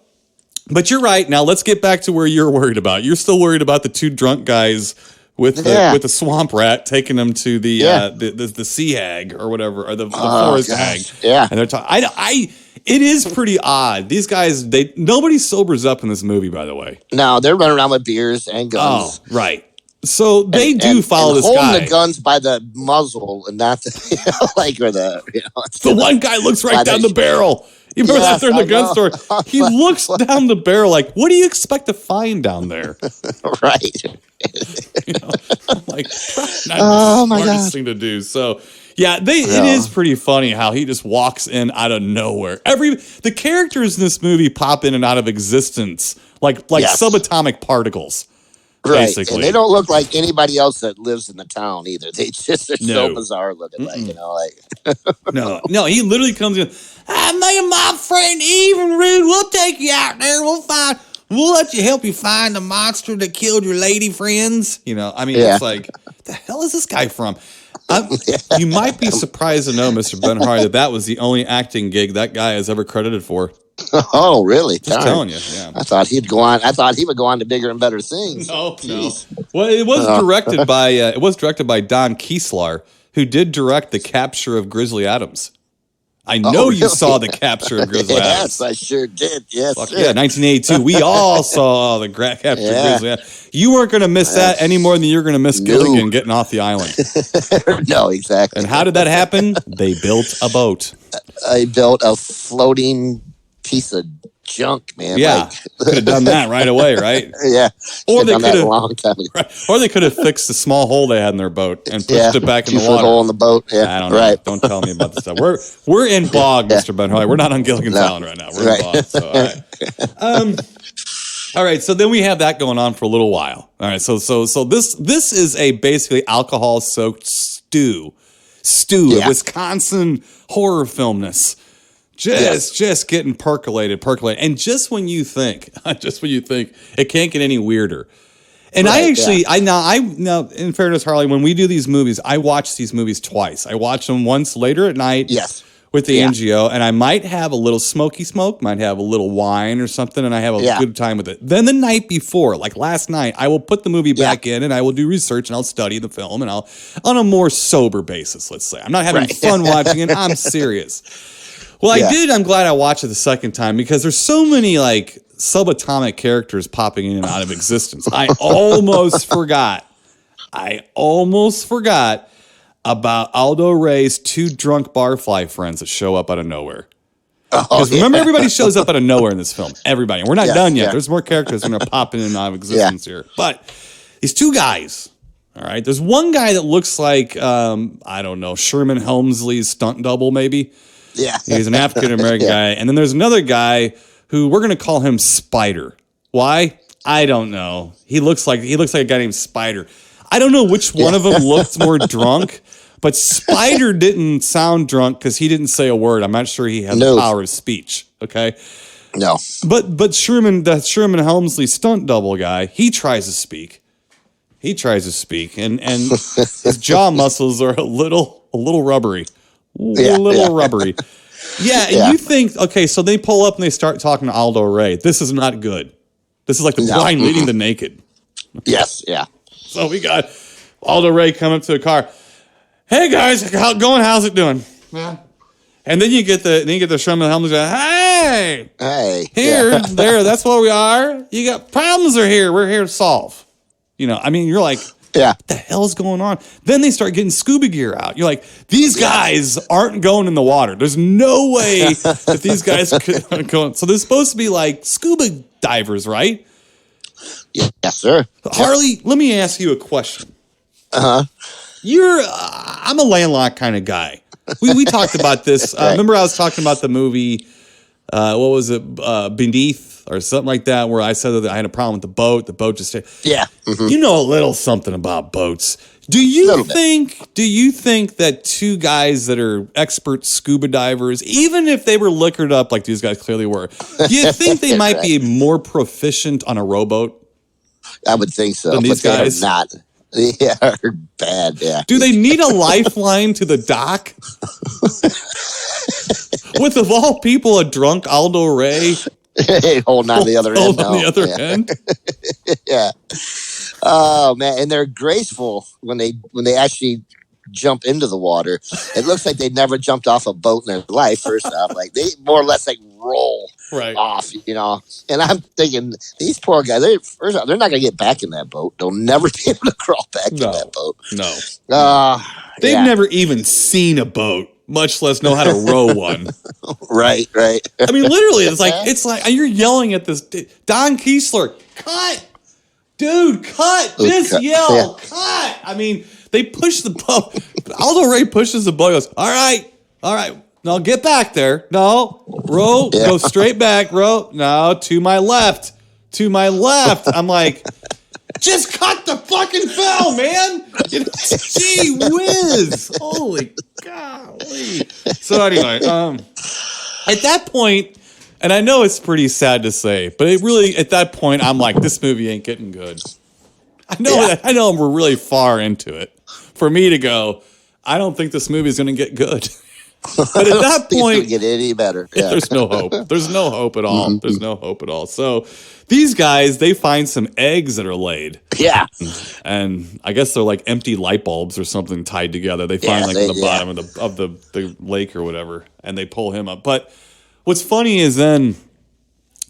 But you're right. Now let's get back to where you're worried about. You're still worried about the two drunk guys with the swamp rat taking them to the sea hag or whatever, or the forest hag. Yeah, and they're talking. It is pretty odd. These guys, nobody sobers up in this movie, by the way. No, they're running around with beers and guns. Oh, right. So they follow this holding guy. Holding the guns by the muzzle and not the the one guy looks right down the barrel. You remember that during the gun store? He looks down the barrel like, what do you expect to find down there? Right. I'm like, not the smartest thing to do. So, it is pretty funny how he just walks in out of nowhere. The characters in this movie pop in and out of existence like subatomic particles. Right, basically. And they don't look like anybody else that lives in the town either. They're so bizarre looking, No, he literally comes in. Me and my friend Even Rude, we'll take you out there. We'll let you help you find the monster that killed your lady friends. It's like, the hell is this guy from? You might be surprised to know, Mr. Benhart, that was the only acting gig that guy has ever credited for. Oh, really? Just telling you. Yeah. I thought he would go on to bigger and better things. No. Well, it was directed by Don Kieslar, who did direct The Capture of Grizzly Adams. I know you saw the capture of Grizzly Adams. Yes, I sure did. Yes, Fuck yeah, 1982. We all saw the capture of Grizzly Adams. You weren't going to miss that any more than you're going to miss Gilligan getting off the island. No, exactly. And how did that happen? They built a boat. I built a floating piece of junk, man. Yeah, could have done that right away, right? Yeah, or they could have a long time ago. Right. Or they could have fixed the small hole they had in their boat and pushed it back in the water. Hole in the boat. Yeah, I don't know. Don't tell me about this stuff. We're in bog, Mr. Ben Hoy. We're not on Gilligan's Island right now. We're in bog. So, all right. All right. So then we have that going on for a little while. All right. So this is a basically alcohol soaked stew, Wisconsin horror filmness. Just getting percolated. And just when you think it can't get any weirder. And now, in fairness, Harley, when we do these movies, I watch these movies twice. I watch them once later at night with the NGO, and I might have a little smoky smoke, might have a little wine or something, and I have a good time with it. Then the night before, like last night, I will put the movie back in, and I will do research, and I'll study the film, and I'll, on a more sober basis, let's say. I'm not having fun watching it. I'm serious. Well, I did. I'm glad I watched it the second time because there's so many like subatomic characters popping in and out of existence. I almost forgot about Aldo Ray's 2 drunk barfly friends that show up out of nowhere. Because remember, everybody shows up out of nowhere in this film. Everybody. And we're not done yet. There's more characters that are popping in and out of existence here. But these 2 guys, all right, there's one guy that looks like, I don't know, Sherman Helmsley's stunt double maybe. Yeah. He's an African-American guy. And then there's another guy who we're going to call him Spider. Why? I don't know. He looks like a guy named Spider. I don't know which one of them looked more drunk, but Spider didn't sound drunk because he didn't say a word. I'm not sure he has the power of speech. Okay. No. But Sherman Helmsley stunt double guy, he tries to speak. And his jaw muscles are a little rubbery. Rubbery. And you think, okay, so they pull up and they start talking to Aldo Ray. This is not good. This is like the blind leading the naked. Yes, yeah. So we got Aldo Ray come up to the car. Hey guys, how's it going? How's it doing? Yeah. And then you get the Sherman Helmsley guy. Hey, here, there, that's where we are. You got problems are here. We're here to solve. You know, I mean, you're like, what the hell's going on? Then they start getting scuba gear out. You're like, these guys aren't going in the water. There's no way that these guys could go. So they're supposed to be like scuba divers, right? Yes, sir. Harley, let me ask you a question. I'm a landlocked kind of guy. We talked about this. Remember I was talking about the movie, what was it, Beneath? Or something like that, where I said that I had a problem with the boat. The boat just You know a little something about boats. Do you think that 2 guys that are expert scuba divers, even if they were liquored up like these guys clearly were, do you think they might be more proficient on a rowboat? I would think so. Than these guys? Not. They are bad. Yeah. Do they need a lifeline to the dock? With of all people, a drunk Aldo Ray. Holding on the other end. On the other end. Yeah. Oh man, and they're graceful when they actually jump into the water. It looks like they never jumped off a boat in their life. First off, like they more or less like roll off, you know. And I'm thinking these poor guys. They're not going to get back in that boat. They'll never be able to crawl back in that boat. No. They've never even seen a boat, much less know how to row one. Right. I mean, literally, it's like you're yelling at this Don Kiesler, cut, dude, cut, just yell, cut. I mean, they push the boat. Aldo Ray pushes the boat. Goes, all right. No, get back there. No, row, go straight back. Row, no, to my left. I'm like, just cut the fucking film, man. Gee whiz. Holy golly. So anyway, at that point, and I know it's pretty sad to say, but it really, at that point, I'm like, this movie ain't getting good. I know we're really far into it. For me to go, I don't think this movie is going to get good. But at that point, get any better. Yeah. There's no hope. There's no hope at all. There's no hope at all. So these guys, they find some eggs that are laid. Yeah. And I guess they're like empty light bulbs or something tied together. They find at the bottom of the lake or whatever, and they pull him up. But what's funny is then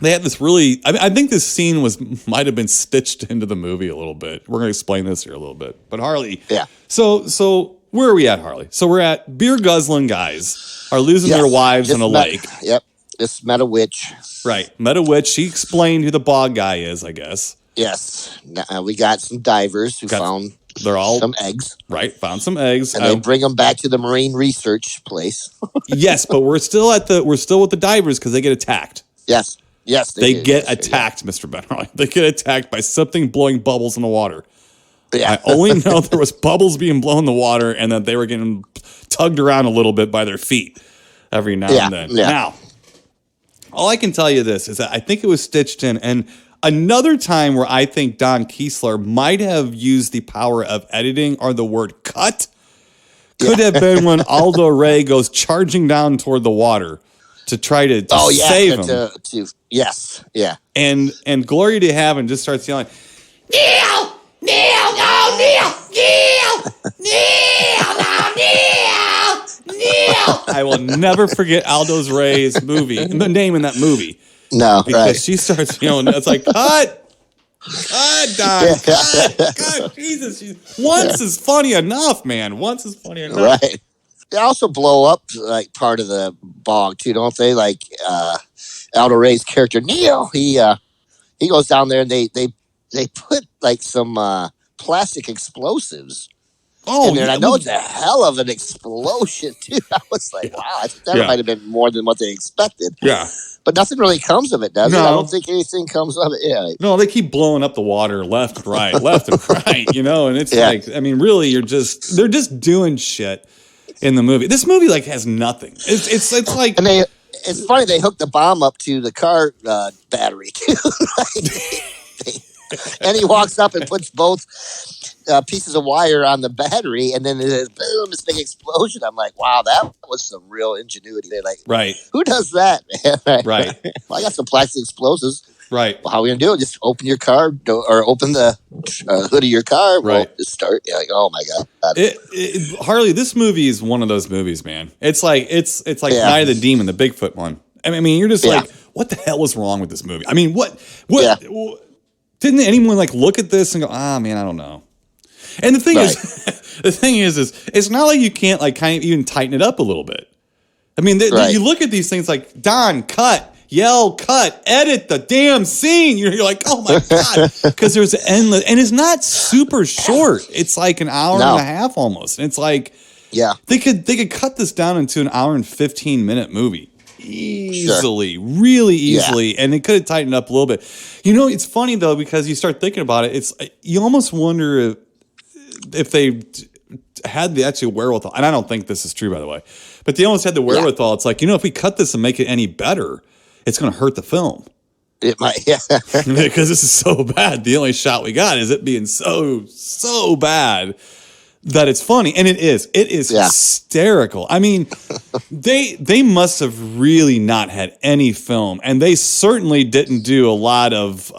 they had this really. I think this scene might have been stitched into the movie a little bit. We're going to explain this here a little bit. But Harley. Yeah. So where are we at, Harley? So we're at beer guzzling guys are losing their wives in a lake. Yep. Just met a witch. Right. Met a witch. She explained who the bog guy is, I guess. Yes. We got some divers who found some eggs. Right. Found some eggs. And they bring them back to the marine research place. Yes, but we're still with the divers because they get attacked. Yes. Yes. They get attacked, Mr. Ben Harley. They get attacked by something blowing bubbles in the water. Yeah. I only know there was bubbles being blown in the water and that they were getting tugged around a little bit by their feet every now and then. Yeah. Now, all I can tell you this is that I think it was stitched in. And another time where I think Don Kiesler might have used the power of editing or the word cut could have been when Aldo Ray goes charging down toward the water to try to save him. Yes. Yeah. And Gloria de Haven just starts yelling, Neil! Neil, no, Neil! I will never forget Aldo's Ray's movie, the name in that movie. No, because she starts yelling, it's like, cut, Don, cut, Jesus. Once is funny enough, man. Once is funny enough. Right. They also blow up like part of the bog too, don't they? Like Aldo Ray's character Neil, he goes down there and they put like some plastic explosives. Oh, and I know it's a hell of an explosion too. I was like, wow, I think that might have been more than what they expected. Yeah. But nothing really comes of it, does it? I don't think anything comes of it. Yeah. No, they keep blowing up the water left and right, and it's like, I mean, really, they're just doing shit in the movie. This movie like has nothing. It's like, and it's funny they hooked the bomb up to the car battery too. And he walks up and puts both pieces of wire on the battery, and then there's boom, this big explosion. I'm like, wow, that was some real ingenuity. They're like, right, who does that? Right. Well, I got some plastic explosives. Right. Well, how are we gonna do it? Just open your car or open the hood of your car. Right. Well, just start. You're like, oh my god. Harley, this movie is one of those movies, man. It's like Night of the Demon, the Bigfoot one. I mean, you're just like, what the hell was wrong with this movie? I mean, what? Didn't anyone like look at this and go, man, I don't know. And the thing is, it's not like you can't like kind of even tighten it up a little bit. I mean, you look at these things like Don, cut, yell, cut, edit the damn scene. You're like, oh my god, because there's endless, and it's not super short. It's like an hour and a half almost. And it's like, they could cut this down into an hour and 15-minute movie. Easily, really easily, and it could have tightened up a little bit. You know, it's funny though because you start thinking about it. You almost wonder if they had the actual wherewithal, and I don't think this is true, by the way, but they almost had the wherewithal. It's like, if we cut this and make it any better, it's going to hurt the film. It might, because this is so bad. The only shot we got is it being so bad that it's funny, and it is hysterical. I mean, they must have really not had any film, and they certainly didn't do a lot of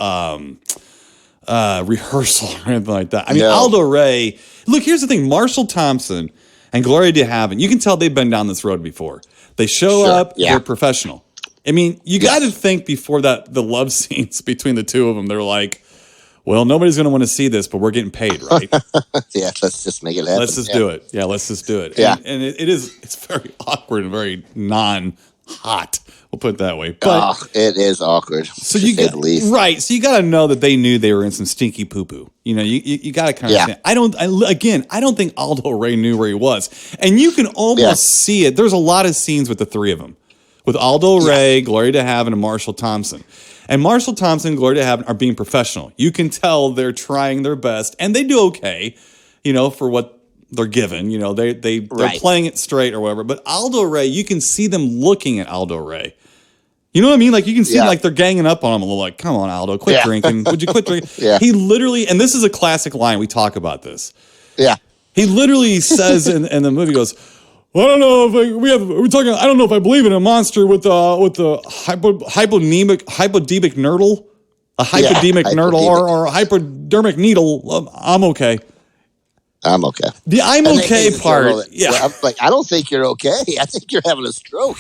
rehearsal or anything like that. I mean, Aldo Ray. Look, here's the thing: Marshall Thompson and Gloria de Haven. You can tell they've been down this road before. They show up; they're professional. I mean, you got to think before that the love scenes between the two of them. They're like, well, nobody's going to want to see this, but we're getting paid, right? Let's just make it happen. Let's just do it. Yeah, let's just do it. Yeah. And it's very awkward and very non-hot. We'll put it that way. But it is awkward. So you get right. So you got to know that they knew they were in some stinky poo-poo. You got to kind of understand. I don't think Aldo Ray knew where he was. And you can almost see it. There's a lot of scenes with the three of them. With Aldo Ray, Gloria de Haven, and Marshall Thompson. And Marshall Thompson and Gloria de Haven are being professional. You can tell they're trying their best, and they do okay, for what they're given. They're playing it straight or whatever. But Aldo Ray, you can see them looking at Aldo Ray. You know what I mean? Like you can see like they're ganging up on him a little. Like, come on, Aldo, quit drinking. Would you quit drinking? He literally, and this is a classic line. We talk about this. Yeah. He literally says in the movie, goes, Well, I don't know if we're talking. I don't know if I believe in a monster with the hypodemic nurdle, a hypodemic nurdle, or a hypodermic needle. I'm okay. I'm okay. The I'm okay part. Yeah. I'm like, I don't think you're okay. I think you're having a stroke.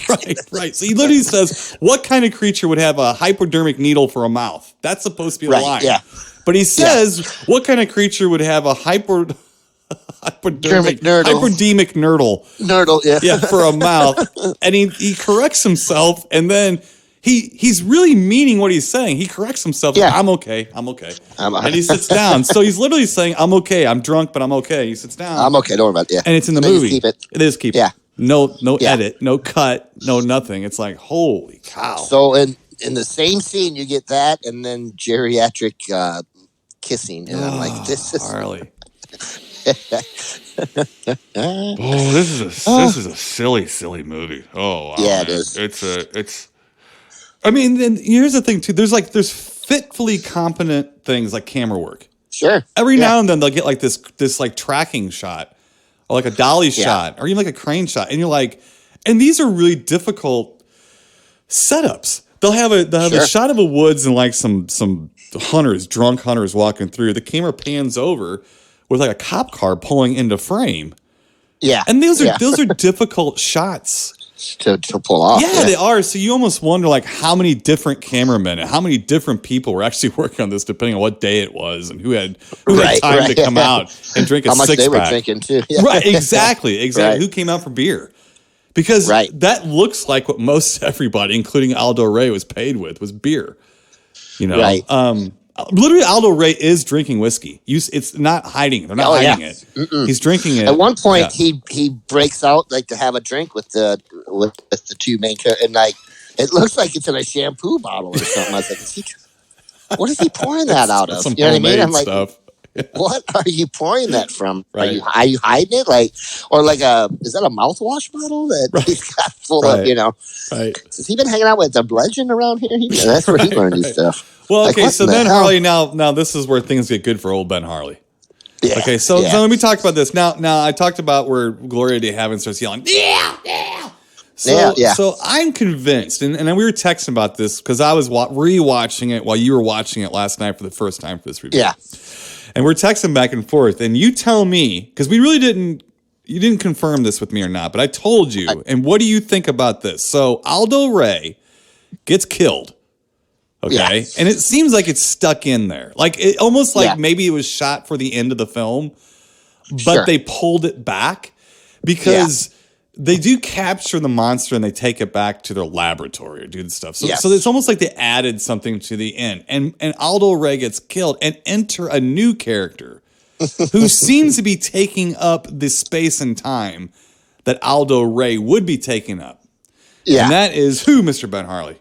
Right. So he literally says, what kind of creature would have a hypodermic needle for a mouth? That's supposed to be a line. Yeah. But he says, what kind of creature would have a hypodemic nurdle? Nurdle, yeah. Yeah, for a mouth. And he corrects himself, and then he's really meaning what he's saying. He corrects himself. Yeah. I'm okay. And he sits down. So he's literally saying, I'm okay. I'm drunk, but I'm okay. He sits down. I'm okay. Don't worry about it. Yeah. And it's in the movie. Keep it. It is keep it. Yeah. No edit, no cut, no nothing. It's like, holy cow. So in the same scene, you get that, and then geriatric kissing. And I'm like, this is... Harley. This is a silly movie. Oh, wow, yeah, man. it is. I mean, then here's the thing too. There's fitfully competent things like camera work. Sure. Every now and then they'll get like this like tracking shot, or like a dolly shot, or even like a crane shot, and you're like, and these are really difficult setups. They'll have a shot of a woods and like some drunk hunters walking through. The camera pans over with like a cop car pulling into frame. Yeah. And those are difficult shots to pull off. Yeah, they are. So you almost wonder like how many different cameramen and how many different people were actually working on this, depending on what day it was and who had time to come out and drink a six-pack. How much they were drinking too. Yeah. Right, exactly. Right. Who came out for beer? Because that looks like what most everybody, including Aldo Ray, was paid with was beer. You know, literally, Aldo Ray is drinking whiskey. It's not hiding. They're not hiding it. Mm-mm. He's drinking it. At one point, he breaks out like to have a drink with the two main characters, and like it looks like it's in a shampoo bottle or something. I was like, what is he pouring that out of? You know what I mean? I'm like, stuff. What are you pouring that from? Right. Are you hiding it? Like, or like is that a mouthwash bottle that he's got full of, you know? Right. Has he been hanging out with the legend around here? That's where he learned his stuff. Well, okay, so Ben Harley, now this is where things get good for old Ben Harley. Yeah. Okay, so let me talk about this. Now I talked about where Gloria DeHaven starts yelling, yeah. So I'm convinced, and we were texting about this because I was rewatching it while you were watching it last night for the first time for this review. Yeah. And we're texting back and forth, and you tell me, because we really you didn't confirm this with me or not, but I told you, and what do you think about this? So Aldo Ray gets killed, okay? And it seems like it's stuck in there. Like, it almost like maybe it was shot for the end of the film, but they pulled it back because they do capture the monster and they take it back to their laboratory or do the stuff. So, so it's almost like they added something to the end. And Aldo Ray gets killed and enter a new character who seems to be taking up the space and time that Aldo Ray would be taking up. Yeah. And that is who, Mr. Ben Harley?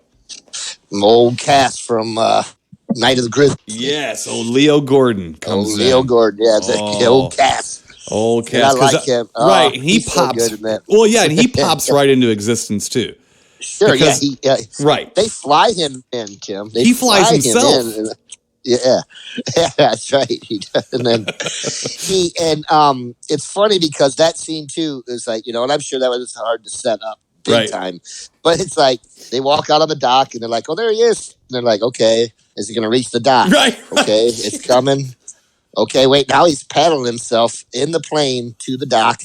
An old cast from Night of the Grizzlies. Yes, Leo Gordon comes in. Leo Gordon, the old cast. Old cast. I like him. Right. He pops. So well, yeah, and he pops right into exists too. Sure, because, right. They fly him in, Tim. He flies himself. Yeah, that's right. He does. And then it's funny because that scene too is like, you know, and I'm sure that was hard to set up big time. But it's like they walk out on the dock and they're like, oh, there he is. And they're like, okay, is he going to reach the dock? Right. Okay, it's coming. Okay, wait, now he's paddling himself in the plane to the dock.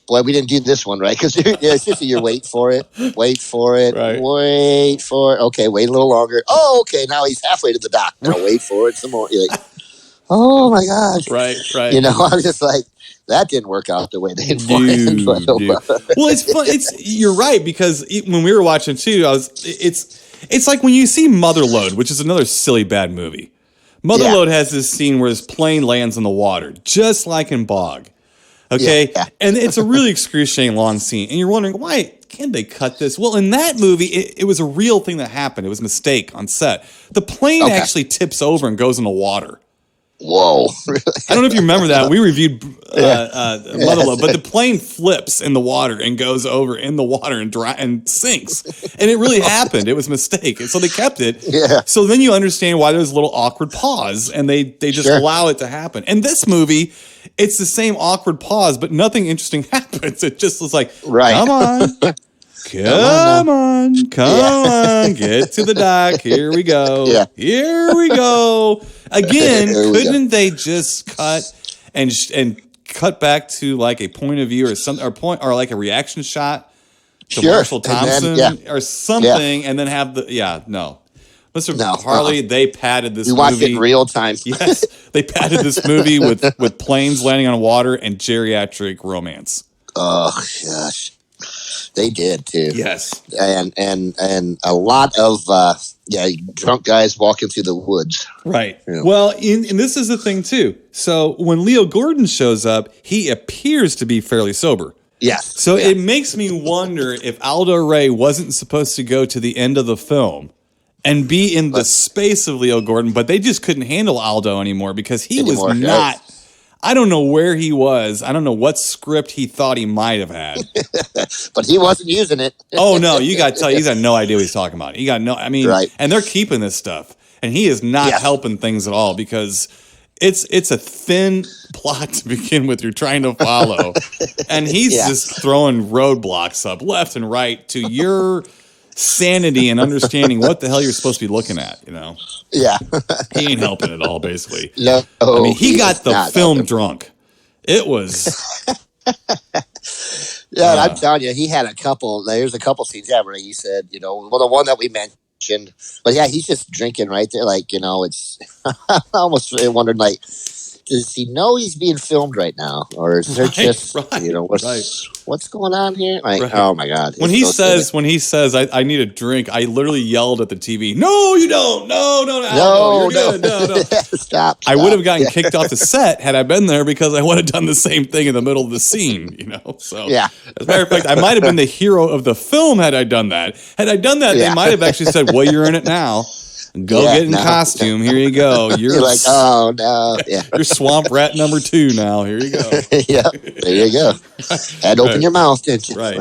Boy, we didn't do this one right because it's just you're wait for it. Okay, wait a little longer. Oh, okay, now he's halfway to the dock. Now wait for it some more. You're like, oh my gosh. Right. You know, I'm just like, that didn't work out the way they planned. Well, it's fun. You're right because when we were watching too, it's like when you see Motherlode, which is another silly bad movie. Motherlode has this scene where this plane lands in the water, just like in Bog. Okay? Yeah. And it's a really excruciating long scene. And you're wondering, why can't they cut this? Well, in that movie, it was a real thing that happened. It was a mistake on set. The plane actually tips over and goes in the water. Whoa. I don't know if you remember that. We reviewed Mother Love, but the plane flips in the water and goes over in the water and sinks. And it really happened. It was a mistake. And so they kept it. Yeah. So then you understand why there's a little awkward pause, and they just allow it to happen. And this movie, it's the same awkward pause, but nothing interesting happens. It just was like, come on. Come on, get to the dock. Here we go. Yeah. Here we go. Again, couldn't they just cut and cut back to like a point of view or like a reaction shot to Marshall Thompson or something, and then have Mr. Harley, they padded this movie. We watched it in real time. Yes, they padded this movie with planes landing on water and geriatric romance. Oh gosh. They did too. Yes, and a lot of drunk guys walking through the woods. Right. Yeah. Well, and this is the thing too. So when Leo Gordon shows up, he appears to be fairly sober. Yes. So it makes me wonder if Aldo Ray wasn't supposed to go to the end of the film and be in the space of Leo Gordon, but they just couldn't handle Aldo anymore because he was not. I don't know where he was. I don't know what script he thought he might have had. But he wasn't using it. Oh, no. You got to tell you, he's got no idea what he's talking about. And they're keeping this stuff. And he is not helping things at all because it's a thin plot to begin with. You're trying to follow. And he's just throwing roadblocks up left and right to your sanity and understanding what the hell you're supposed to be looking at, Yeah. He ain't helping at all, basically. No. I mean, he got the film drunk. It was... I'm telling you, he had there's a couple scenes where he said, the one that we mentioned, but he's just drinking right there. Like, it's, I almost wondered, like, does he know he's being filmed right now? Or is there what's going on here? Like, oh my God. When he says, I need a drink, I literally yelled at the TV, no, you don't. No. Stop. I would have gotten kicked off the set had I been there because I would have done the same thing in the middle of the scene, So, as a matter of fact, I might have been the hero of the film had I done that. Had I done that, they might have actually said, well, you're in it now. Go get in costume. Here you go. You're like, oh no. Yeah. You're swamp rat number 2 now. Here you go. Yeah. There you go. Had to open your mouth, didn't you? Right.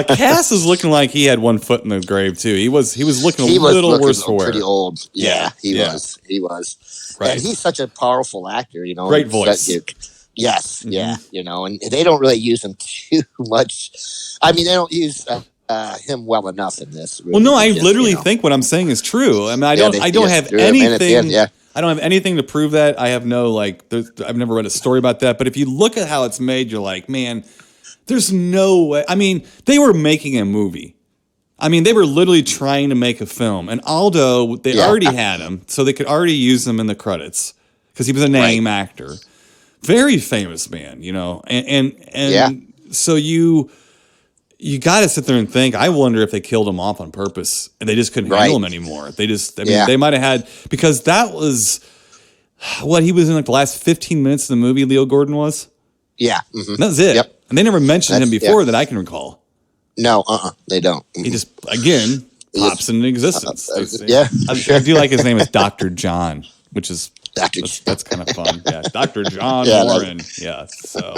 Cass is looking like he had one foot in the grave too. He was looking a little worse for wear. Pretty old. Yeah, he was. He was. Right. And he's such a powerful actor, Great voice. Yes. Mm-hmm. Yeah. And they don't really use him too much. I mean, they don't use him well enough in this. Really. Well, no, I literally think what I'm saying is true. I mean, I don't have anything. I don't have anything to prove that. I have no I've never read a story about that. But if you look at how it's made, you're like, man, there's no way. I mean, they were making a movie. I mean, they were literally trying to make a film. And Aldo, they already had him, so they could already use him in the credits because he was a name actor, very famous man, and so you got to sit there and think, I wonder if they killed him off on purpose and they just couldn't handle him anymore. They just, they might have had, because that was what he was in like the last 15 minutes of the movie, Leo Gordon was. Yeah. Mm-hmm. That was it. Yep. And they never mentioned him before that I can recall. No, they don't. Mm-hmm. He just, again, pops into existence. Sure. I do like his name is Dr. John, which is, that's kind of fun. Yeah. Dr. John Warren. Yeah. So,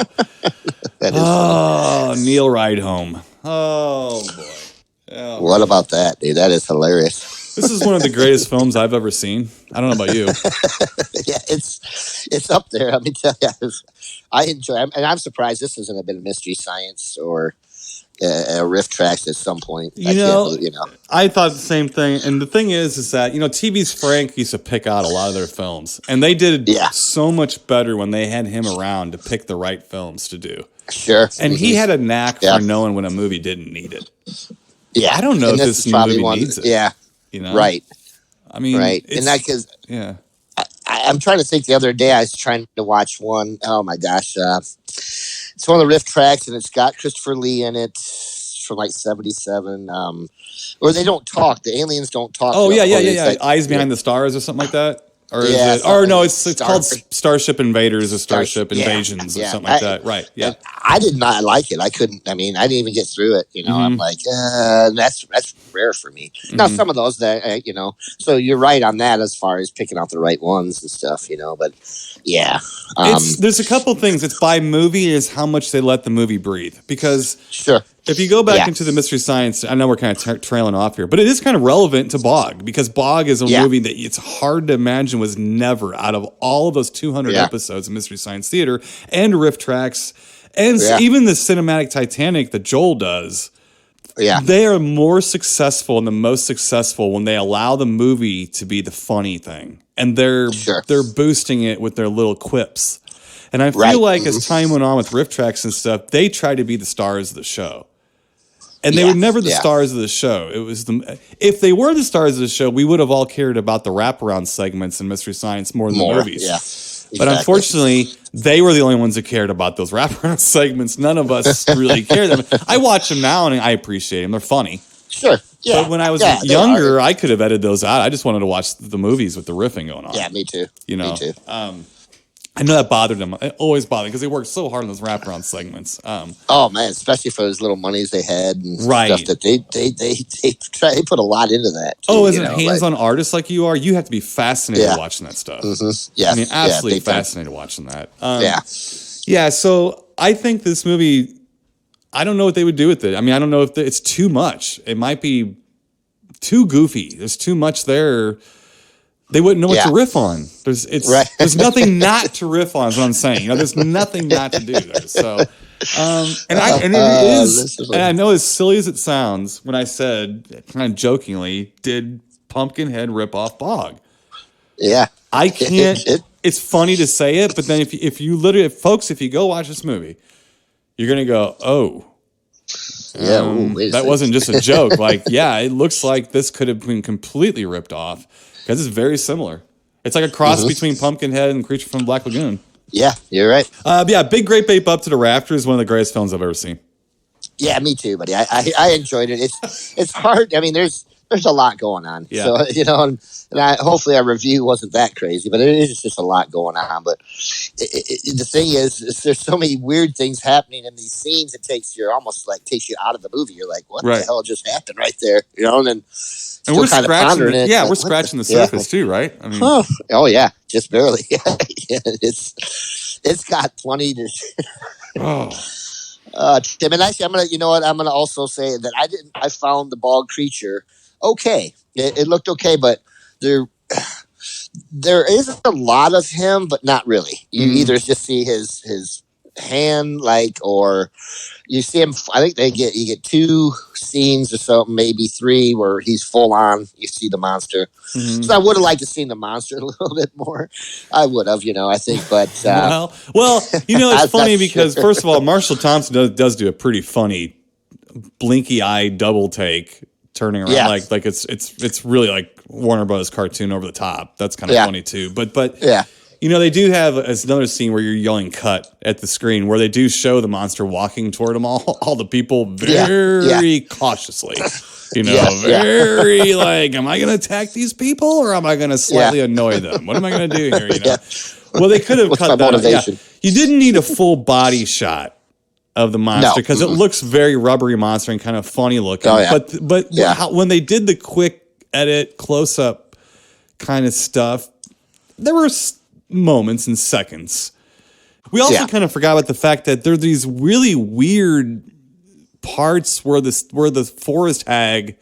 Neil Ride Home. Oh boy! Oh, what about that, dude? That is hilarious. This is one of the greatest films I've ever seen. I don't know about you. It's up there. Let me tell you, I enjoy it, and I'm surprised this isn't a bit of Mystery Science or a riff tracks at some point. I thought the same thing. And the thing is that TV's Frank used to pick out a lot of their films, and they did so much better when they had him around to pick the right films to do. Sure. And he had a knack for knowing when a movie didn't need it. Yeah. I don't know if this movie needs it. Yeah. Right. I mean, right. And that because I'm trying to think. The other day I was trying to watch one. Oh my gosh. It's one of the riff tracks, and it's got Christopher Lee in it from like 77. Or they don't talk. The aliens don't talk. Oh, yeah. Like, Eyes Behind the Stars or something like that. Or is it? Or no, it's called Starship Invaders or Starship Invasions or something like that. Right? Yeah. I did not like it. I couldn't. I mean, I didn't even get through it. I'm like, that's rare for me. Now, some of those that So you're right on that as far as picking out the right ones and stuff. But yeah, there's a couple things. It's by movie is how much they let the movie breathe, because sure. If you go back into the Mystery Science, I know we're kind of trailing off here, but it is kind of relevant to Bog, because Bog is a movie that it's hard to imagine was never, out of all of those 200 episodes of Mystery Science Theater and riff tracks, and even the cinematic Titanic that Joel does, they are more successful and the most successful when they allow the movie to be the funny thing, and they're boosting it with their little quips. And I feel like as time went on with riff tracks and stuff, they tried to be the stars of the show. And they were never the stars of the show. It was if they were the stars of the show, we would have all cared about the wraparound segments in Mystery Science more than the movies. Yeah, exactly. But unfortunately, they were the only ones that cared about those wraparound segments. None of us really cared. I watch them now and I appreciate them. They're funny. Sure. Yeah. But when I was younger, I could have edited those out. I just wanted to watch the movies with the riffing going on. Yeah, me too. Me too. I know that bothered them. It always bothered because they worked so hard on those wraparound segments. Oh man, especially for those little monies they had and stuff that they put a lot into that. Too, as a hands-on artist like you are, you have to be fascinated watching that stuff. Mm-hmm. Yes. I mean, absolutely fascinated watching that. Yeah. So I think this movie, I don't know what they would do with it. I mean, I don't know if it's too much. It might be too goofy. There's too much there. They wouldn't know what to riff on. There's nothing not to riff on, is what I'm saying. There's nothing not to do there. So, and I know, as silly as it sounds, when I said, kind of jokingly, did Pumpkinhead rip off Bog? Yeah. I can't. It's funny to say it, but then if you go watch this movie, you're going to go, oh. That wasn't just a joke. It looks like this could have been completely ripped off. Because it's very similar. It's like a cross between Pumpkinhead and Creature from Black Lagoon. Yeah, you're right. Big Great Bape Up to the Rafters is one of the greatest films I've ever seen. Yeah, me too, buddy. I enjoyed it. It's hard. I mean, there's a lot going on. Yeah. So, and hopefully our review wasn't that crazy, but it is just a lot going on. But the thing is there's so many weird things happening in these scenes. It takes you out of the movie. You're like, what the hell just happened right there? And we're scratching we're scratching the surface too, right? I mean, oh yeah, just barely. It's got plenty to. Tim, and actually, I'm gonna also say that I found the bald creature okay. It looked okay, but there is a lot of him, but not really. You either just see his hand, or you see him. I think you get 2 scenes or something, maybe 3, where he's full on. You see the monster. Mm-hmm. So I would have liked to see the monster a little bit more. I would have, I think, but it's funny because first of all, Marshall Thompson does do a pretty funny blinky eye double take, turning around like it's really like Warner Brothers cartoon over the top. That's kind of funny too. But they do have another scene where you're yelling cut at the screen where they do show the monster walking toward them all the people very cautiously. Very like, am I going to attack these people or am I going to slightly annoy them? What am I going to do here? Well, they could have cut that. You didn't need a full body shot of the monster because it looks very rubbery monster and kind of funny looking. But when they did the quick edit close up kind of stuff, there were moments and seconds. We also kind of forgot about the fact that there are these really weird parts where the forest hag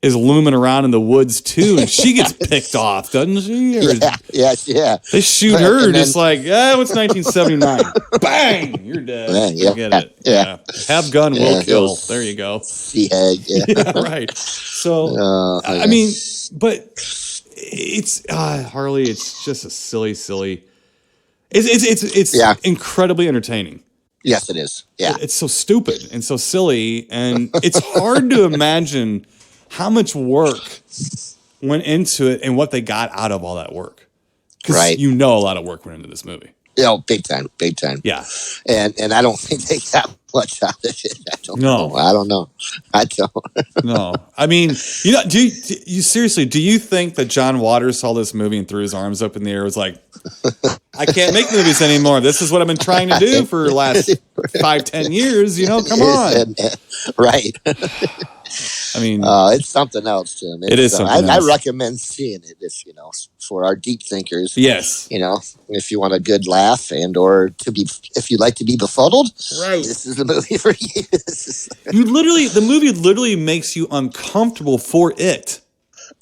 is looming around in the woods too, and she gets picked off, doesn't she? Yeah. They shoot her just like, it's 1979. Bang, you're dead. Forget it. Yeah. Have gun, will kill. There you go. Sea hag. Yeah, right. So, I mean, but it's Harley. It's just a silly. It's incredibly entertaining. Yes, it is. Yeah, it's so stupid and so silly, and it's hard to imagine how much work went into it and what they got out of all that work. Because a lot of work went into this movie. big time. Yeah. And I don't think they got much out of it. I don't know. No. I mean, do you seriously, do you think that John Waters saw this movie and threw his arms up in the air and was like, I can't make movies anymore. This is what I've been trying to do for the last 5-10 years, come on. Right. I mean, it's something else, Tim. It is something else. I recommend seeing it. If for our deep thinkers. Yes. If you want a good laugh if you like to be befuddled, right? This is the movie for you. The movie literally makes you uncomfortable for it.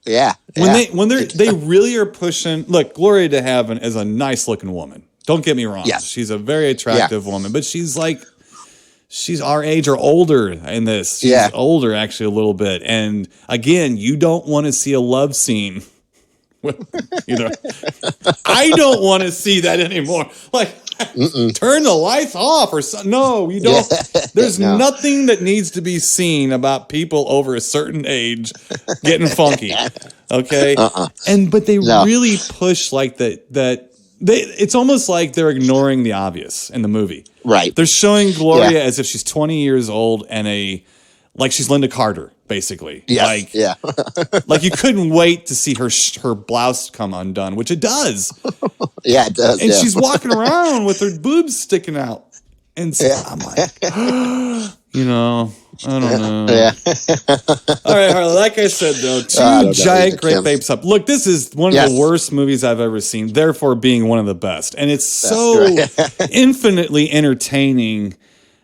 Yeah. When they really are pushing. Look, Gloria DeHaven is a nice looking woman. Don't get me wrong. Yes. She's a very attractive woman, but she's our age or older in this. She's older, actually, a little bit. And again, you don't want to see a love scene. I don't want to see that anymore. Turn the lights off or something. No, you don't. There's nothing that needs to be seen about people over a certain age getting funky. Okay? But they really push that. It's almost like they're ignoring the obvious in the movie. Right. They're showing Gloria as if she's 20 years old and she's Linda Carter, basically. Yes. You couldn't wait to see her blouse come undone, which it does. Yeah, it does. And she's walking around with her boobs sticking out. And so I'm like, I don't know. Yeah. All right, Harley. Like I said, though, two giant great babes up. Look, this is one of the worst movies I've ever seen, therefore being one of the best. And it's so infinitely entertaining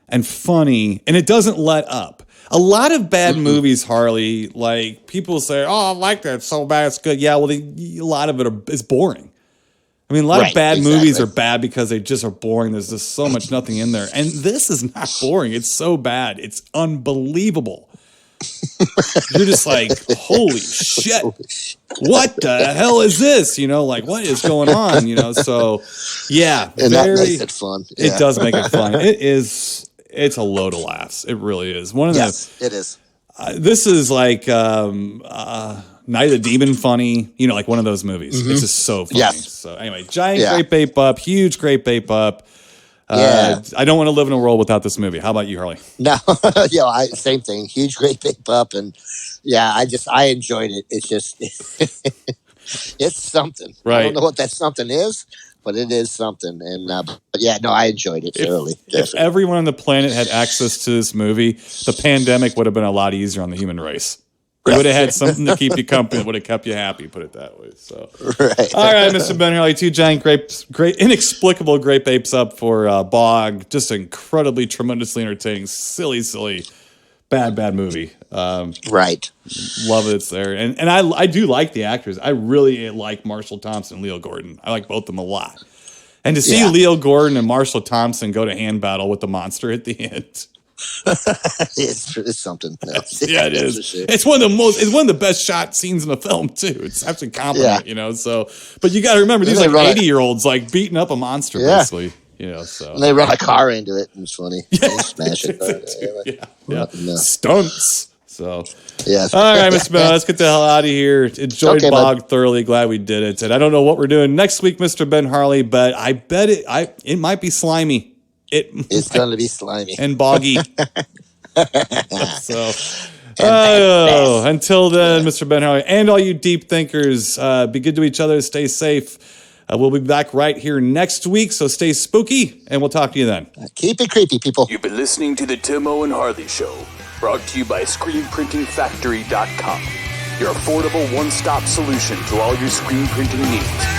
and funny, and it doesn't let up. A lot of bad movies, Harley, people say, oh, I like that. It's so bad, it's good. Yeah, well, a lot of it is boring. I mean, a lot of bad movies are bad because they just are boring. There's just so much nothing in there. And this is not boring. It's so bad. It's unbelievable. You're just like, holy shit. What the hell is this? What is going on? So, yeah. And that makes it fun. Yeah. It does make it fun. It's a load of laughs. It really is. It is. This is Night of the Demon funny, one of those movies. It's just so funny. Yes. So anyway, giant great bape up, huge great bape up. I don't want to live in a world without this movie. How about you, Harley? No, same thing. Huge great bape up, and I enjoyed it. It's just it's something. Right. I don't know what that something is, but it is something. And I enjoyed it thoroughly. If everyone on the planet had access to this movie, the pandemic would have been a lot easier on the human race. You would have had something to keep you company. It would have kept you happy, put it that way. So, right. All right, Mr. Ben Harley, two giant inexplicable great babes up for Bog. Just incredibly, tremendously entertaining, silly, bad movie. Right. Love it. It's there. And I do like the actors. I really like Marshall Thompson and Leo Gordon. I like both of them a lot. And to see Leo Gordon and Marshall Thompson go to hand battle with the monster at the end. It's something else. It is. Sure. It's one of the best shot scenes in the film too. It's absolutely compliment, So, but you got to remember these are 80-years beating up a monster, basically. So and they run a car into it, and it's funny. They smash it. Stunts. So, yes. All right, Mr. Ben, let's get the hell out of here. Enjoyed Bog thoroughly. Glad we did it. And I don't know what we're doing next week, Mr. Ben Harley, but I bet it might be slimy. It's going to be slimy and boggy. So, until then, Mr. Ben Harley, and all you deep thinkers, be good to each other. Stay safe. We'll be back right here next week, so stay spooky, and we'll talk to you then. Keep it creepy, people. You've been listening to the Tim O and Harley Show, brought to you by ScreenPrintingFactory.com, your affordable one-stop solution to all your screen printing needs.